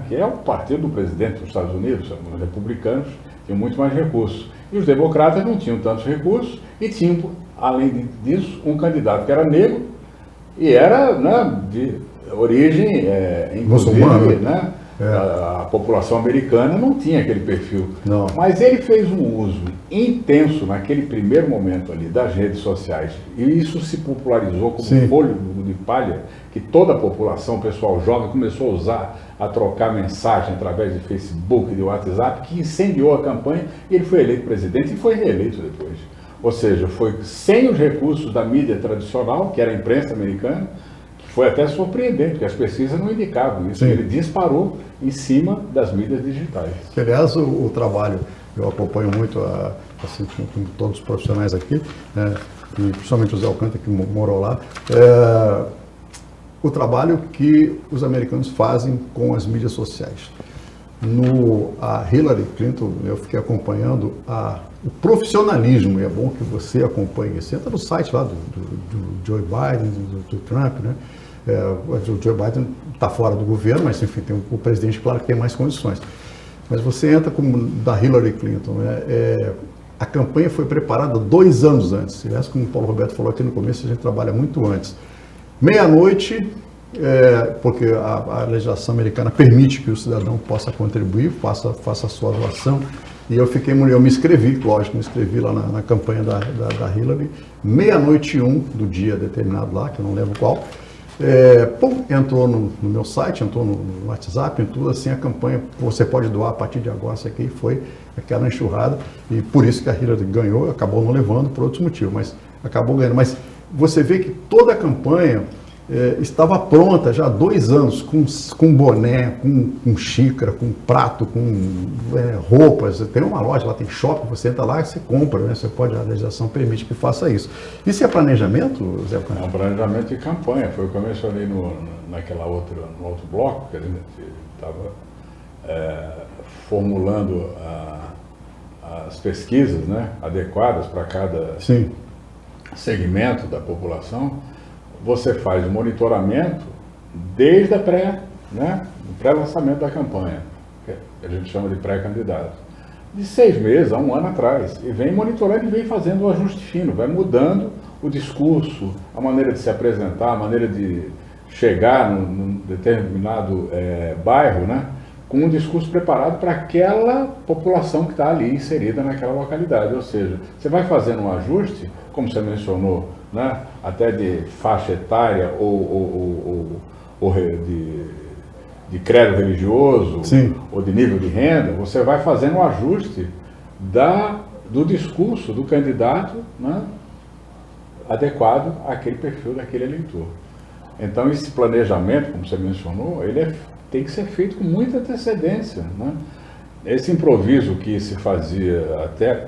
que é o partido do presidente dos Estados Unidos. Os republicanos tinham muito mais recursos e os democratas não tinham tantos recursos e tinham, além disso, um candidato que era negro e era de origem, inclusive, muçulmana. A população americana não tinha aquele perfil. Não. Mas ele fez um uso intenso naquele primeiro momento ali das redes sociais, e isso se popularizou como um fôlego de palha, que toda a população, o pessoal jovem, começou a usar, a trocar mensagem através de Facebook, de WhatsApp, que incendiou a campanha, e ele foi eleito presidente e foi reeleito depois. Ou seja, foi sem os recursos da mídia tradicional, que era a imprensa americana. Foi até surpreendente, porque as pesquisas não indicavam isso. Ele disparou em cima das mídias digitais. Que, aliás, o trabalho, eu acompanho muito, assim, com todos os profissionais aqui, né, e principalmente o Zé Alcântara, que morou lá, o trabalho que os americanos fazem com as mídias sociais. A Hillary Clinton, eu fiquei acompanhando o profissionalismo, e é bom que você acompanhe. Você entra no site lá do Joe Biden, do Trump, né? O Joe Biden está fora do governo, mas enfim, tem o presidente, claro, que tem mais condições. Mas você entra como da Hillary Clinton, né? A campanha foi preparada 2 anos antes. Aliás, como o Paulo Roberto falou aqui no começo, a gente trabalha muito antes. Meia-noite, porque a legislação americana permite que o cidadão possa contribuir, faça a sua doação. E eu me inscrevi, lógico, lá na campanha da Hillary, 00:01 do dia determinado lá, que eu não lembro qual. Entrou no meu site, entrou no WhatsApp, entrou assim a campanha, você pode doar a partir de agora, isso aqui foi aquela enxurrada, e por isso que a Hillary ganhou, acabou não levando por outros motivos, mas acabou ganhando. Mas você vê que toda a campanha estava pronta já há 2 anos, com boné, com xícara, com prato, com roupas. Tem uma loja lá, tem shopping, você entra lá e você compra, né? A legislação permite que faça isso. Isso é planejamento, Zé Alcântara? É um planejamento de campanha, foi o que eu mencionei no outro bloco, que a gente estava formulando as pesquisas, né, adequadas para cada segmento da população. Você faz o monitoramento desde o pré-lançamento da campanha, que a gente chama de pré-candidato, de 6 meses a 1 ano atrás, e vem monitorando e vem fazendo o ajuste fino, vai mudando o discurso, a maneira de se apresentar, a maneira de chegar num determinado bairro, né, com um discurso preparado para aquela população que está ali inserida naquela localidade. Ou seja, você vai fazendo um ajuste, como você mencionou, né, até de faixa etária ou de credo religioso, ou de nível de renda, você vai fazendo um ajuste do discurso do candidato, né, adequado àquele perfil daquele eleitor. Então esse planejamento, como você mencionou, ele tem que ser feito com muita antecedência, né? Esse improviso que se fazia até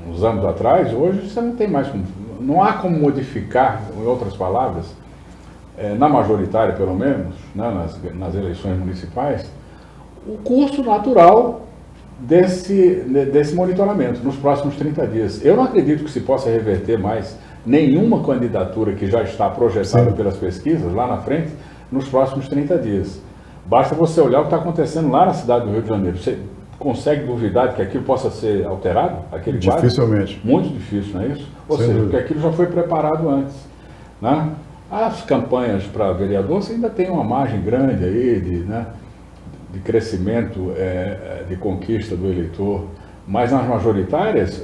uns anos atrás, hoje você não tem mais como. Não há como modificar, em outras palavras, na majoritária pelo menos, né, nas eleições municipais, o curso natural desse monitoramento nos próximos 30 dias. Eu não acredito que se possa reverter mais nenhuma candidatura que já está projetada Sim. pelas pesquisas lá na frente nos próximos 30 dias. Basta você olhar o que está acontecendo lá na cidade do Rio de Janeiro. Você consegue duvidar de que aquilo possa ser alterado? Aquele quadro? Dificilmente. Muito difícil, não é isso? Ou Sem seja, dúvida. porque aquilo já foi preparado antes, né? As campanhas para vereador você ainda tem uma margem grande aí de crescimento, de conquista do eleitor, mas nas majoritárias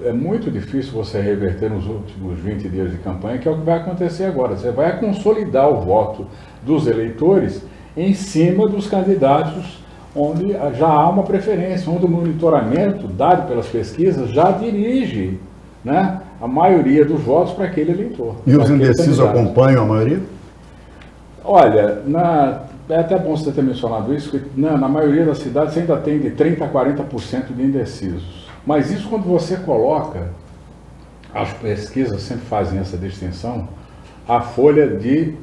é muito difícil você reverter nos últimos 20 dias de campanha, que é o que vai acontecer agora. Você vai consolidar o voto dos eleitores em cima dos candidatos onde já há uma preferência, onde o monitoramento dado pelas pesquisas já dirige, né, a maioria dos votos para aquele eleitor. E os indecisos acompanham a maioria? Olha, é até bom você ter mencionado isso, que na maioria das cidades você ainda tem de 30% a 40% de indecisos. Mas isso quando você coloca, as pesquisas sempre fazem essa distinção, a folha de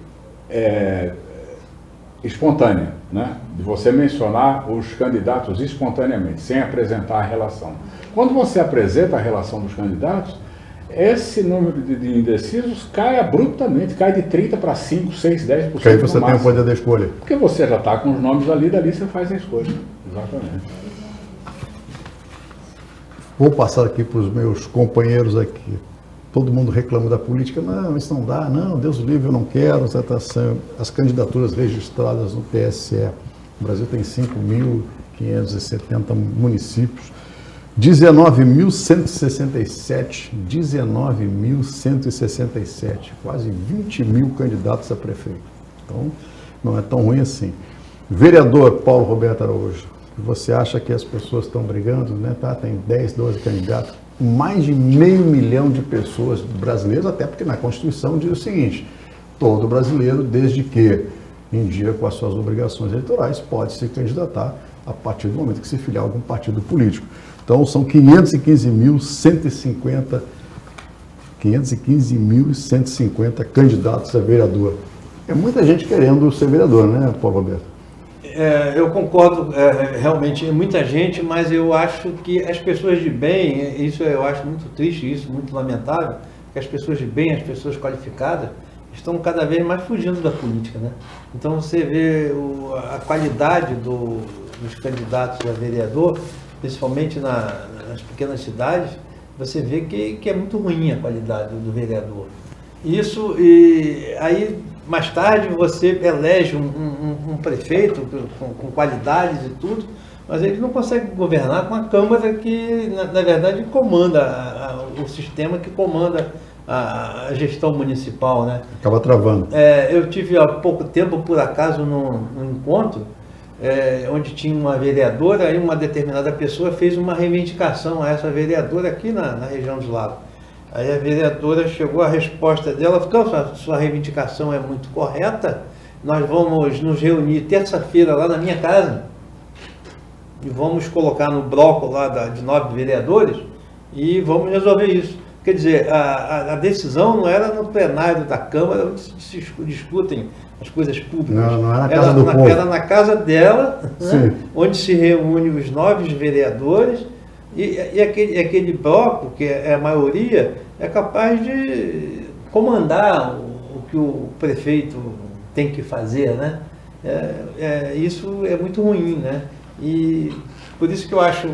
espontânea, né? De você mencionar os candidatos espontaneamente, sem apresentar a relação. Quando você apresenta a relação dos candidatos, esse número de indecisos cai abruptamente, cai de 30% para 5%, 6%, 10%. Porque aí você tem o poder da escolha. Porque você já está com os nomes ali, dali você faz a escolha. Exatamente. Vou passar aqui para os meus companheiros aqui. Todo mundo reclama da política. Não, isso não dá. Não, Deus o livre, eu não quero. As candidaturas registradas no TSE. O Brasil tem 5.570 municípios. 19.167, quase 20 mil candidatos a prefeito. Então, não é tão ruim assim. Vereador Paulo Roberto Araújo, você acha que as pessoas estão brigando, né? Tá, tem 10, 12 candidatos, mais de 500 mil de pessoas brasileiras, até porque na Constituição diz o seguinte: todo brasileiro, desde que em dia com as suas obrigações eleitorais, pode se candidatar a partir do momento que se filiar a algum partido político. Então, são 515.150 candidatos a vereador. É muita gente querendo ser vereador, né, Paulo Roberto? Eu concordo, realmente, muita gente, mas eu acho que as pessoas de bem, isso eu acho muito triste, isso muito lamentável, que as pessoas de bem, as pessoas qualificadas, estão cada vez mais fugindo da política, né? Então, você vê a qualidade dos candidatos a vereador, principalmente nas pequenas cidades, você vê que é muito ruim a qualidade do vereador. Isso, e aí mais tarde você elege um prefeito com qualidades e tudo, mas ele não consegue governar com a Câmara que, na verdade, comanda o sistema que comanda a gestão municipal, né? Acaba travando. Eu tive há pouco tempo, por acaso, num encontro, onde tinha uma vereadora e uma determinada pessoa fez uma reivindicação a essa vereadora aqui na região dos Lagos. Aí a vereadora chegou, a resposta dela, falou: sua reivindicação é muito correta, nós vamos nos reunir terça-feira lá na minha casa e vamos colocar no bloco lá de 9 vereadores e vamos resolver isso. Quer dizer, a decisão não era no plenário da Câmara onde se discutem as coisas públicas. Não era na casa do povo. Era na casa dela, né, onde se reúnem os 9 vereadores e aquele bloco, que é a maioria, é capaz de comandar o que o prefeito tem que fazer, né? Isso é muito ruim, né? E por isso que eu acho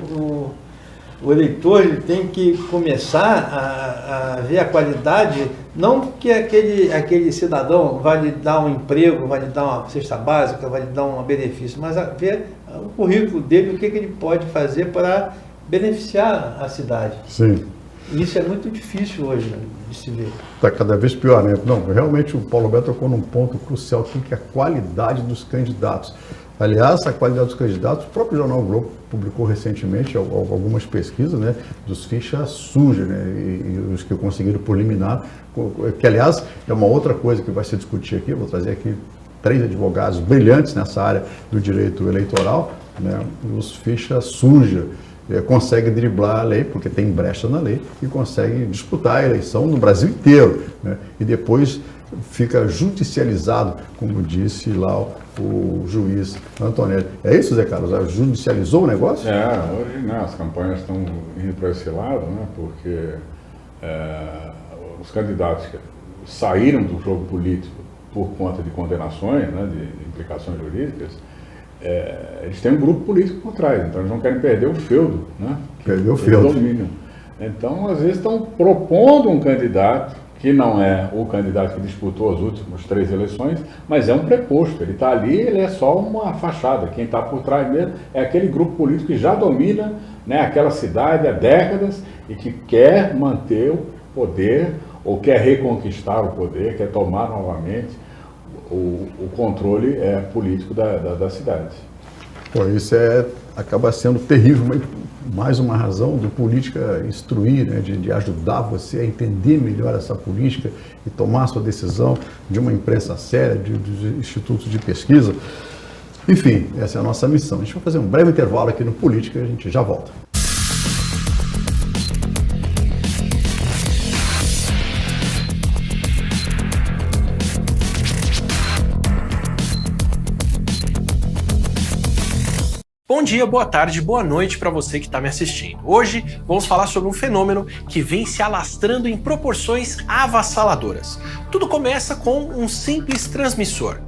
o eleitor ele tem que começar a ver a qualidade, não que aquele cidadão vai lhe dar um emprego, vai lhe dar uma cesta básica, vai lhe dar um benefício, mas a ver o currículo dele, o que ele pode fazer para beneficiar a cidade. Sim. E isso é muito difícil hoje de se ver. Está cada vez pior, né? Não, realmente o Paulo Roberto tocou num ponto crucial, que é a qualidade dos candidatos. Aliás, a qualidade dos candidatos, o próprio Jornal Globo publicou recentemente algumas pesquisas, né, dos fichas sujas, né, e os que conseguiram por liminar, que aliás é uma outra coisa que vai se discutir aqui. Eu vou trazer aqui 3 advogados brilhantes nessa área do direito eleitoral, né, os fichas sujas. Consegue driblar a lei, porque tem brecha na lei, e consegue disputar a eleição no Brasil inteiro, né? E depois fica judicializado, como disse lá o juiz Antonelli. É isso, Zé Carlos? Judicializou o negócio? Hoje, né, as campanhas estão indo para esse lado, né, porque os candidatos que saíram do jogo político por conta de condenações, né, de implicações jurídicas, eles têm um grupo político por trás, então eles não querem perder o feudo, né? Perder o feudo. Domínio. Então, às vezes, estão propondo um candidato que não é o candidato que disputou as últimas 3 eleições, mas é um preposto. Ele está ali, ele é só uma fachada. Quem está por trás mesmo é aquele grupo político que já domina, né, aquela cidade há décadas e que quer manter o poder ou quer reconquistar o poder, quer tomar novamente o controle político da cidade. Pô, isso acaba sendo terrível, mas mais uma razão do política instruir, né, de ajudar você a entender melhor essa política e tomar a sua decisão, de uma imprensa séria, dos institutos de pesquisa. Enfim, essa é a nossa missão. A gente vai fazer um breve intervalo aqui no Política e a gente já volta. Bom dia, boa tarde, boa noite para você que está me assistindo. Hoje vamos falar sobre um fenômeno que vem se alastrando em proporções avassaladoras. Tudo começa com um simples transmissor.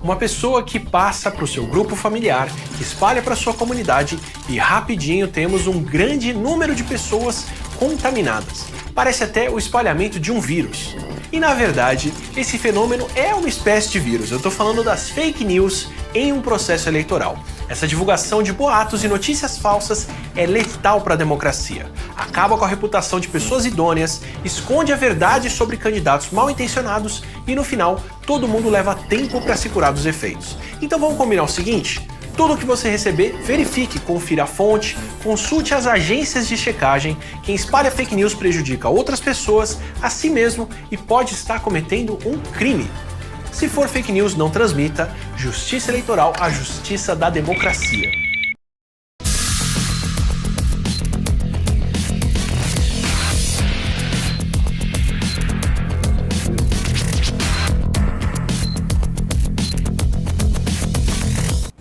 Uma pessoa que passa para o seu grupo familiar, que espalha para a sua comunidade e rapidinho temos um grande número de pessoas contaminadas. Parece até o espalhamento de um vírus. E na verdade, esse fenômeno é uma espécie de vírus. Eu estou falando das fake news em um processo eleitoral. Essa divulgação de boatos e notícias falsas é letal para a democracia. Acaba com a reputação de pessoas idôneas, esconde a verdade sobre candidatos mal intencionados e no final todo mundo leva tempo para se curar dos efeitos. Então vamos combinar o seguinte? Tudo que você receber, verifique, confira a fonte, consulte as agências de checagem. Quem espalha fake news prejudica outras pessoas, a si mesmo e pode estar cometendo um crime. Se for fake news, não transmita. Justiça eleitoral, a justiça da democracia.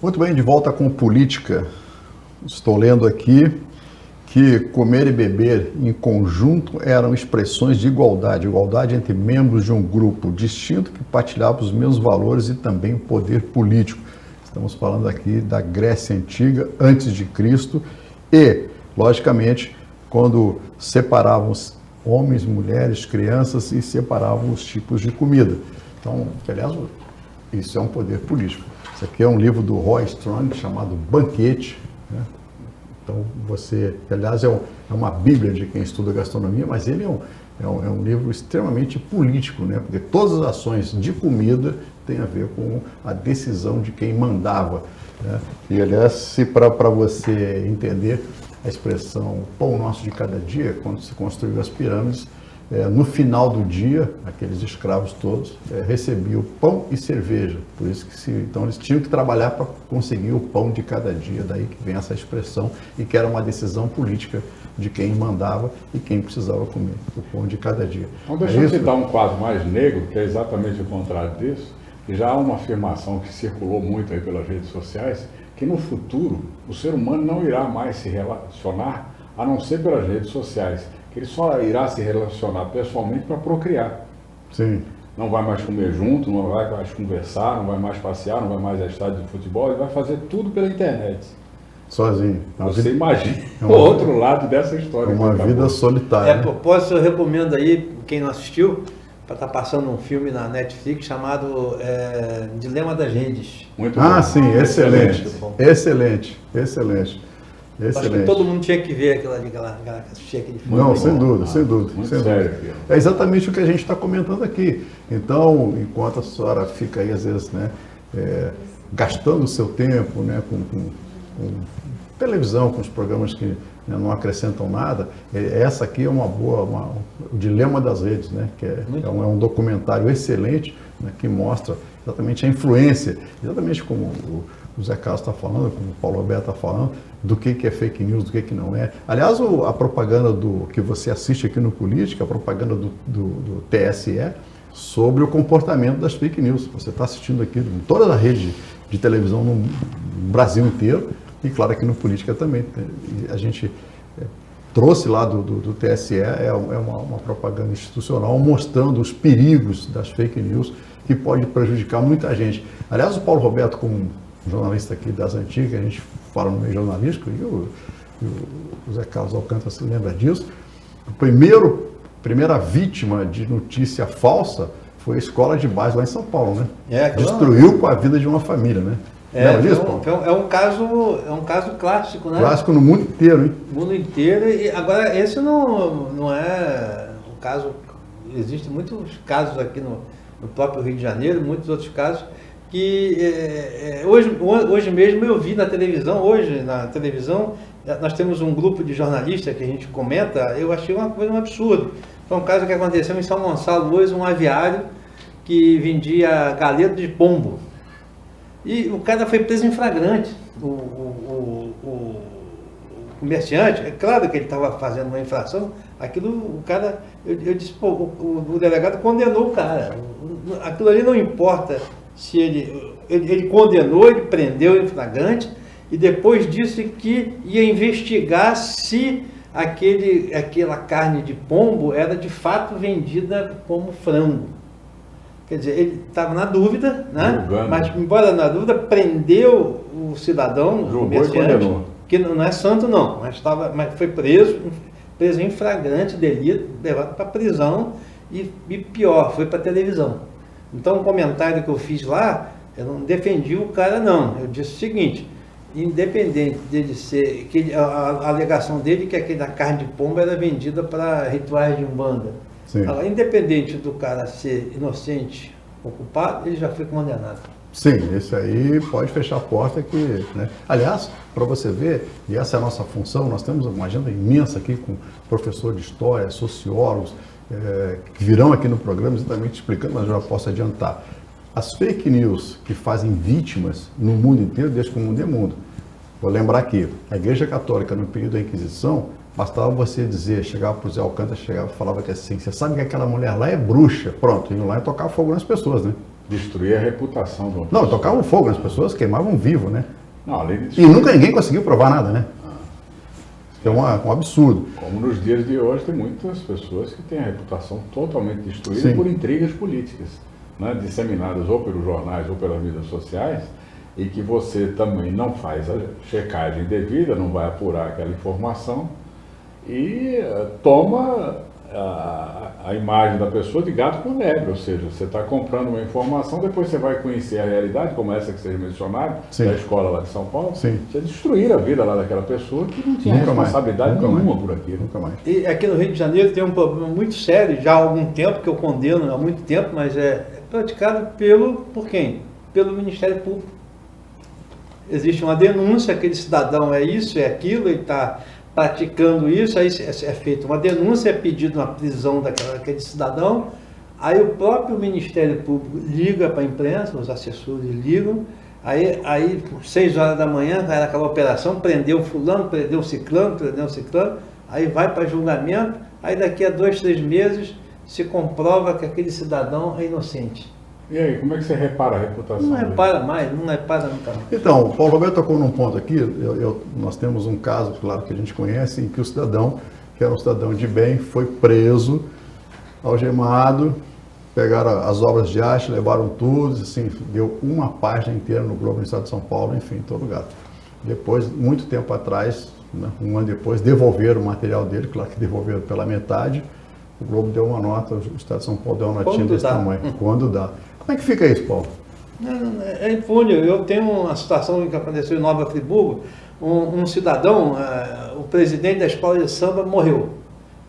Muito bem, de volta com Política. Estou lendo aqui que comer e beber em conjunto eram expressões de igualdade entre membros de um grupo distinto que partilhava os mesmos valores e também o poder político. Estamos falando aqui da Grécia Antiga, antes de Cristo, e, logicamente, quando separavam homens, mulheres, crianças e separavam os tipos de comida. Então, aliás, isso é um poder político. Isso aqui é um livro do Roy Strong chamado Banquete, né? Então, aliás, é uma bíblia de quem estuda gastronomia, mas ele é um livro extremamente político, né? Porque todas as ações de comida têm a ver com a decisão de quem mandava, né? E, aliás, se para você entender a expressão pão nosso de cada dia, quando se construiu as pirâmides, no final do dia, aqueles escravos todos recebiam pão e cerveja. Por isso que então eles tinham que trabalhar para conseguir o pão de cada dia. Daí que vem essa expressão e que era uma decisão política de quem mandava e quem precisava comer o pão de cada dia. Então deixa eu citar um quadro mais negro, que é exatamente o contrário disso. E já há uma afirmação que circulou muito aí pelas redes sociais, que no futuro o ser humano não irá mais se relacionar a não ser pelas redes sociais. Ele só irá se relacionar pessoalmente para procriar. Sim. Não vai mais comer junto, não vai mais conversar, não vai mais passear, não vai mais a estádio de futebol, ele vai fazer tudo pela internet. Sozinho. Você imagina o outro lado dessa história. Uma vida solitária. Eu recomendo aí, quem não assistiu, para estar passando um filme na Netflix chamado Dilema das Redes. Muito bom. Sim, excelente. Excelente. Acho que todo mundo tinha que ver assistir aquele filme. Não, sem dúvida. Muito sério. É exatamente o que a gente está comentando aqui. Então, enquanto a senhora fica aí, às vezes, né, gastando o seu tempo, né, com televisão, com os programas que, né, não acrescentam nada, essa aqui é uma boa, o Dilema das Redes, né, que é um documentário excelente, né, que mostra exatamente a influência, exatamente como o Zé Carlos está falando, como o Paulo Roberto está falando, do que é fake news, do que não é. Aliás, a propaganda que você assiste aqui no Política, a propaganda do TSE, sobre o comportamento das fake news. Você está assistindo aqui em toda a rede de televisão no Brasil inteiro, e claro aqui no Política também. A gente trouxe lá do TSE é uma propaganda institucional mostrando os perigos das fake news que pode prejudicar muita gente. Aliás, o Paulo Roberto, como jornalista aqui das antigas, a gente fala no meio jornalístico, e o Zé Carlos Alcântara se lembra disso, primeira vítima de notícia falsa foi a escola de base lá em São Paulo, né? Destruiu com a vida de uma família, né? É um caso clássico, né? Clássico no mundo inteiro, hein? No mundo inteiro. E agora, esse não é um caso. Existem muitos casos aqui no próprio Rio de Janeiro, muitos outros casos, que hoje mesmo eu vi na televisão. Hoje, na televisão, nós temos um grupo de jornalistas que a gente comenta. Eu achei uma coisa um absurdo. Foi um caso que aconteceu em São Gonçalo hoje, um aviário que vendia galeto de pombo. E o cara foi preso em flagrante. O comerciante, é claro que ele estava fazendo uma infração, o cara, eu disse, pô, o delegado condenou o cara. Aquilo ali não importa se ele condenou, ele prendeu em flagrante, e depois disse que ia investigar se aquela carne de pombo era de fato vendida como frango. Quer dizer, ele estava na dúvida, né? Julgando. Mas, embora na dúvida, prendeu o cidadão, o comerciante, que não é santo não, mas foi preso em flagrante delito, levado para prisão e pior, foi para televisão. Então, o comentário que eu fiz lá, eu não defendi o cara não, eu disse o seguinte: independente dele ser, a alegação dele que aquela carne de pombo era vendida para rituais de Umbanda. Agora, independente do cara ser inocente ou culpado, ele já foi condenado. Sim, esse aí pode fechar a porta que, né? Aliás, para você ver, e essa é a nossa função, nós temos uma agenda imensa aqui com professor de história, sociólogos, que virão aqui no programa exatamente explicando, mas eu já posso adiantar. As fake news que fazem vítimas no mundo inteiro, desde que o mundo é mundo. Vou lembrar aqui, a Igreja Católica, no período da Inquisição, bastava você dizer, chegava para o Zé Alcântara, falava que assim, você sabe que aquela mulher lá é bruxa. Pronto, iam lá e tocavam fogo nas pessoas, né? Destruir a reputação do Não, tocavam fogo nas pessoas, queimavam vivo, né? Não, além e nunca ninguém conseguiu provar nada, né? É um absurdo. Como nos dias de hoje tem muitas pessoas que têm a reputação totalmente destruída Sim. por intrigas políticas, né? Disseminadas ou pelos jornais ou pelas mídias sociais, e que você também não faz a checagem devida, não vai apurar aquela informação e toma a imagem da pessoa de gato por lebre, ou seja, você está comprando uma informação, depois você vai conhecer a realidade, como essa que vocês mencionaram, da escola lá de São Paulo, Sim. você destruir a vida lá daquela pessoa que não tinha responsabilidade nenhuma por aquilo. Nunca mais. E aqui no Rio de Janeiro tem um problema muito sério, já há algum tempo, que eu condeno há muito tempo, mas é praticado por quem? Pelo Ministério Público. Existe uma denúncia, aquele cidadão é isso, é aquilo, ele está praticando isso, aí é feita uma denúncia, é pedido uma prisão daquele cidadão, aí o próprio Ministério Público liga para a imprensa, os assessores ligam, aí 6 horas da manhã, vai naquela operação, prendeu fulano, prendeu ciclano, aí vai para julgamento, aí daqui a 2, 3 meses se comprova que aquele cidadão é inocente. E aí, como é que você repara a reputação? Não repara mais, não repara nunca mais. Então, o Paulo Roberto tocou num ponto aqui, nós temos um caso, claro, que a gente conhece, em que o cidadão, que era um cidadão de bem, foi preso, algemado, pegaram as obras de arte, levaram tudo, assim, deu uma página inteira no Globo, no estado de São Paulo, enfim, em todo lugar. Depois, muito tempo atrás, né, um ano depois, devolveram o material dele, claro que devolveram pela metade, o Globo deu uma nota, o estado de São Paulo deu uma notinha desse tamanho. Quando dá. Como é que fica isso, Paulo? É impune. Eu tenho uma situação que aconteceu em Nova Friburgo, um cidadão, o presidente da escola de samba morreu.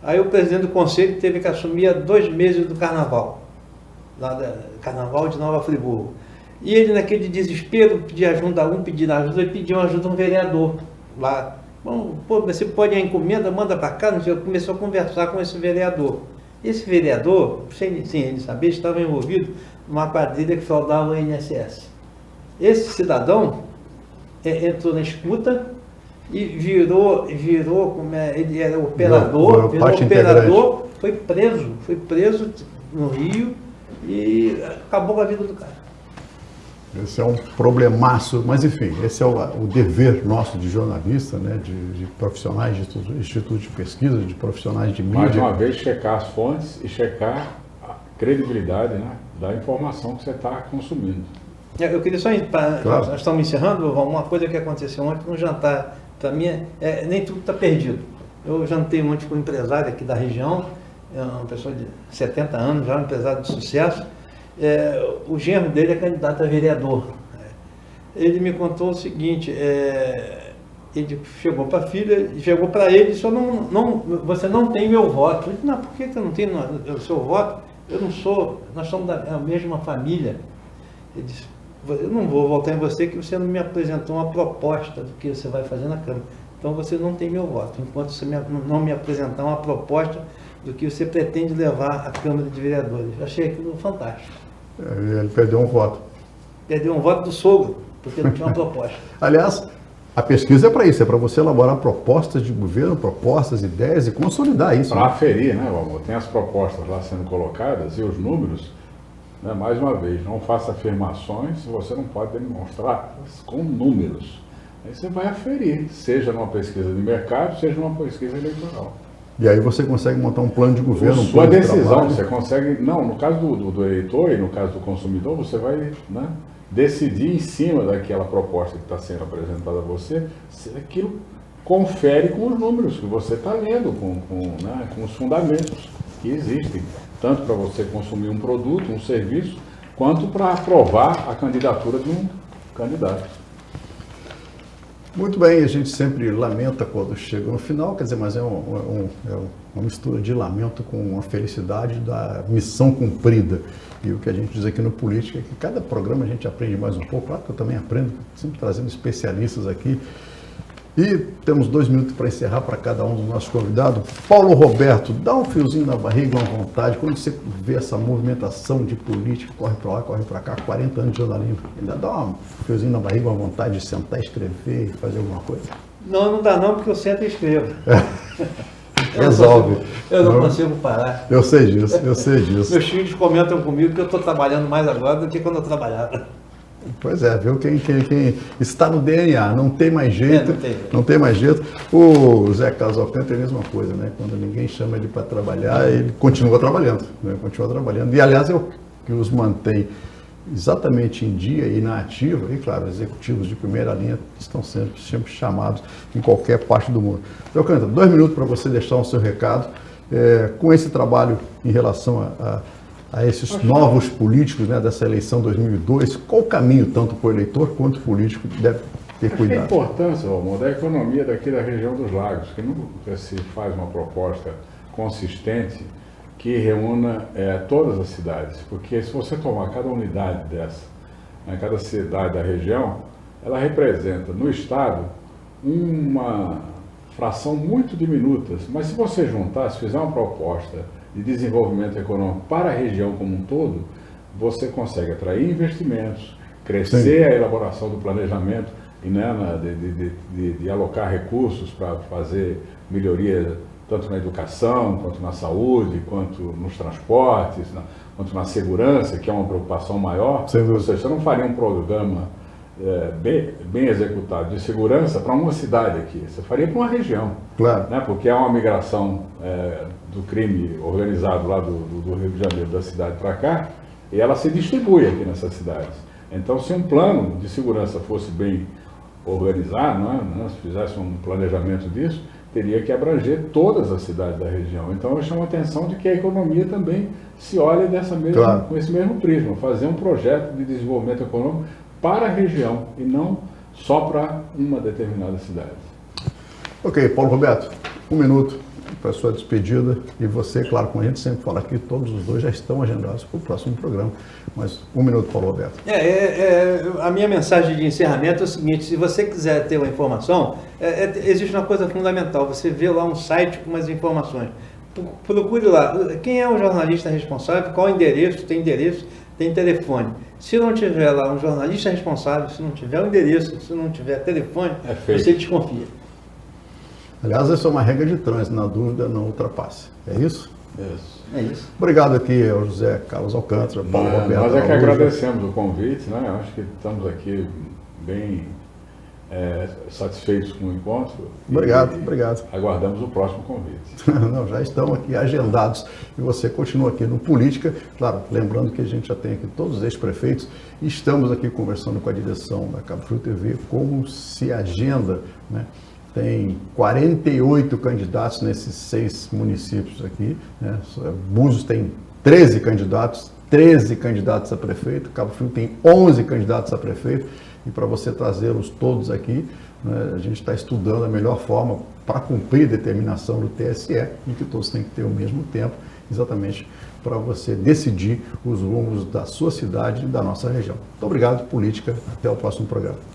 Aí o presidente do conselho teve que assumir há 2 meses do carnaval, lá do carnaval de Nova Friburgo. E ele, naquele desespero, pedia ajuda a um, pedir ajuda, ele pediu ajuda a um vereador lá. Bom, pô, você pode ir a encomenda, manda para cá, começou a conversar com esse vereador. Esse vereador, sem ele saber, estava envolvido numa quadrilha que fraudava o INSS. Esse cidadão entrou na escuta e virou ele era operador, foi preso no Rio e acabou com a vida do cara. Esse é um problemaço, mas enfim, esse é o dever nosso de jornalista, né, de profissionais de institutos de pesquisa, de profissionais de mídia. Mais uma vez, checar as fontes e checar a credibilidade, né, da informação que você está consumindo. Eu queria só, Claro. Nós estamos encerrando, uma coisa que aconteceu ontem no jantar, para mim, nem tudo está perdido. Eu jantei ontem com um empresário aqui da região, uma pessoa de 70 anos, já um empresário de sucesso. O genro dele é candidato a vereador. Ele me contou o seguinte, ele chegou para a filha, chegou para ele e disse, você não tem meu voto. Eu disse, não, por que eu não tenho o seu voto? Eu não sou, nós somos da mesma família. Ele disse, eu não vou votar em você que você não me apresentou uma proposta do que você vai fazer na Câmara. Então você não tem meu voto, enquanto você não me apresentar uma proposta do que você pretende levar à Câmara de Vereadores. Eu achei aquilo fantástico. Ele perdeu um voto. Perdeu um voto do sogro, porque não tinha uma proposta. Aliás, a pesquisa é para isso, é para você elaborar propostas de governo, propostas, ideias e consolidar isso. Para Né? aferir, né, Valmor? Tem as propostas lá sendo colocadas e os números, né, mais uma vez, não faça afirmações se você não pode demonstrar com números. Aí você vai aferir, seja numa pesquisa de mercado, seja numa pesquisa eleitoral. E aí você consegue montar um plano de governo, um Sua plano de decisão, trabalho. você consegue, não, no caso do eleitor e no caso do consumidor, você vai, né, decidir em cima daquela proposta que está sendo apresentada a você, se aquilo confere com os números que você está lendo, né, com os fundamentos que existem, tanto para você consumir um produto, um serviço, quanto para aprovar a candidatura de um candidato. Muito bem, a gente sempre lamenta quando chega no final, quer dizer, mas é uma mistura de lamento com a felicidade da missão cumprida. E o que a gente diz aqui no Política é que cada programa a gente aprende mais um pouco, claro que eu também aprendo, sempre trazendo especialistas aqui. E temos 2 minutos para encerrar para cada um dos nossos convidados. Paulo Roberto, dá um fiozinho na barriga, uma vontade, quando você vê essa movimentação de política, corre para lá, corre para cá, 40 anos de jornalismo, ainda dá um fiozinho na barriga, uma vontade de sentar, escrever e fazer alguma coisa? Não dá não, porque eu sento e escrevo. Resolve. Eu não consigo parar. Eu sei disso. Meus filhos comentam comigo que eu estou trabalhando mais agora do que quando eu trabalhava. Pois é, viu? Quem está no DNA, não tem mais jeito. Não tem. Mais jeito. O Zé Cavalcante é a mesma coisa, né? Quando ninguém chama ele para trabalhar, ele continua trabalhando. Né? Continua trabalhando. E, aliás, é o que os mantém exatamente em dia e na ativa. E, claro, executivos de primeira linha estão sempre chamados em qualquer parte do mundo. Zé Alcântara, 2 minutos para você deixar o seu recado. Com esse trabalho em relação a esses novos políticos, né, dessa eleição 2002, qual o caminho, tanto para o eleitor quanto o político, deve ter A cuidado? importância, Valmor, da economia daqui da região dos lagos, que nunca se faz uma proposta consistente que reúna todas as cidades, porque se você tomar cada unidade dessa, né, cada cidade da região, ela representa no estado uma fração muito diminuta, mas se você juntar, se fizer uma proposta de desenvolvimento econômico para a região como um todo, você consegue atrair investimentos, crescer a elaboração do planejamento e, né, de alocar recursos para fazer melhoria tanto na educação, quanto na saúde, quanto nos transportes, quanto na segurança, que é uma preocupação maior. Ou seja, você não faria um programa bem executado de segurança para uma cidade aqui, você faria para uma região. Claro. Né? Porque há uma migração do crime organizado lá do Rio de Janeiro, da cidade para cá, e ela se distribui aqui nessas cidades. Então, se um plano de segurança fosse bem organizado, né? Se fizesse um planejamento disso, teria que abranger todas as cidades da região. Então, eu chamo a atenção de que a economia também se olha com esse mesmo prisma, fazer um projeto de desenvolvimento econômico para a região e não só para uma determinada cidade. Ok, Paulo Roberto, 1 minuto para a sua despedida. E você, claro, como a gente sempre fala aqui, todos os dois já estão agendados para o próximo programa. Mas 1 minuto, Paulo Roberto. A minha mensagem de encerramento é o seguinte: se você quiser ter uma informação, existe uma coisa fundamental. Você vê lá um site com umas informações. Procure lá. Quem é o jornalista responsável? Qual o endereço? Tem endereço? Tem telefone. Se não tiver lá um jornalista responsável, se não tiver o endereço, se não tiver telefone, você desconfia. Aliás, essa é uma regra de trânsito, na dúvida não ultrapasse. É isso? Isso. É isso. Obrigado aqui ao José Carlos Alcântara, Paulo Roberto. Nós é que Araújo. agradecemos o convite, né? Acho que estamos aqui bem satisfeitos com o encontro. Obrigado, E obrigado. aguardamos o próximo convite. Não, já estão aqui agendados e você continua aqui no Política. Claro, lembrando que a gente já tem aqui todos os ex-prefeitos e estamos aqui conversando com a direção da Cabo Frio TV como se agenda, né? Tem 48 candidatos nesses 6 municípios aqui, né? Búzios tem 13 candidatos a prefeito, Cabo Frio tem 11 candidatos a prefeito, e para você trazê-los todos aqui, né, a gente está estudando a melhor forma para cumprir a determinação do TSE, em que todos têm que ter o mesmo tempo, exatamente para você decidir os rumos da sua cidade e da nossa região. Muito obrigado, Política. Até o próximo programa.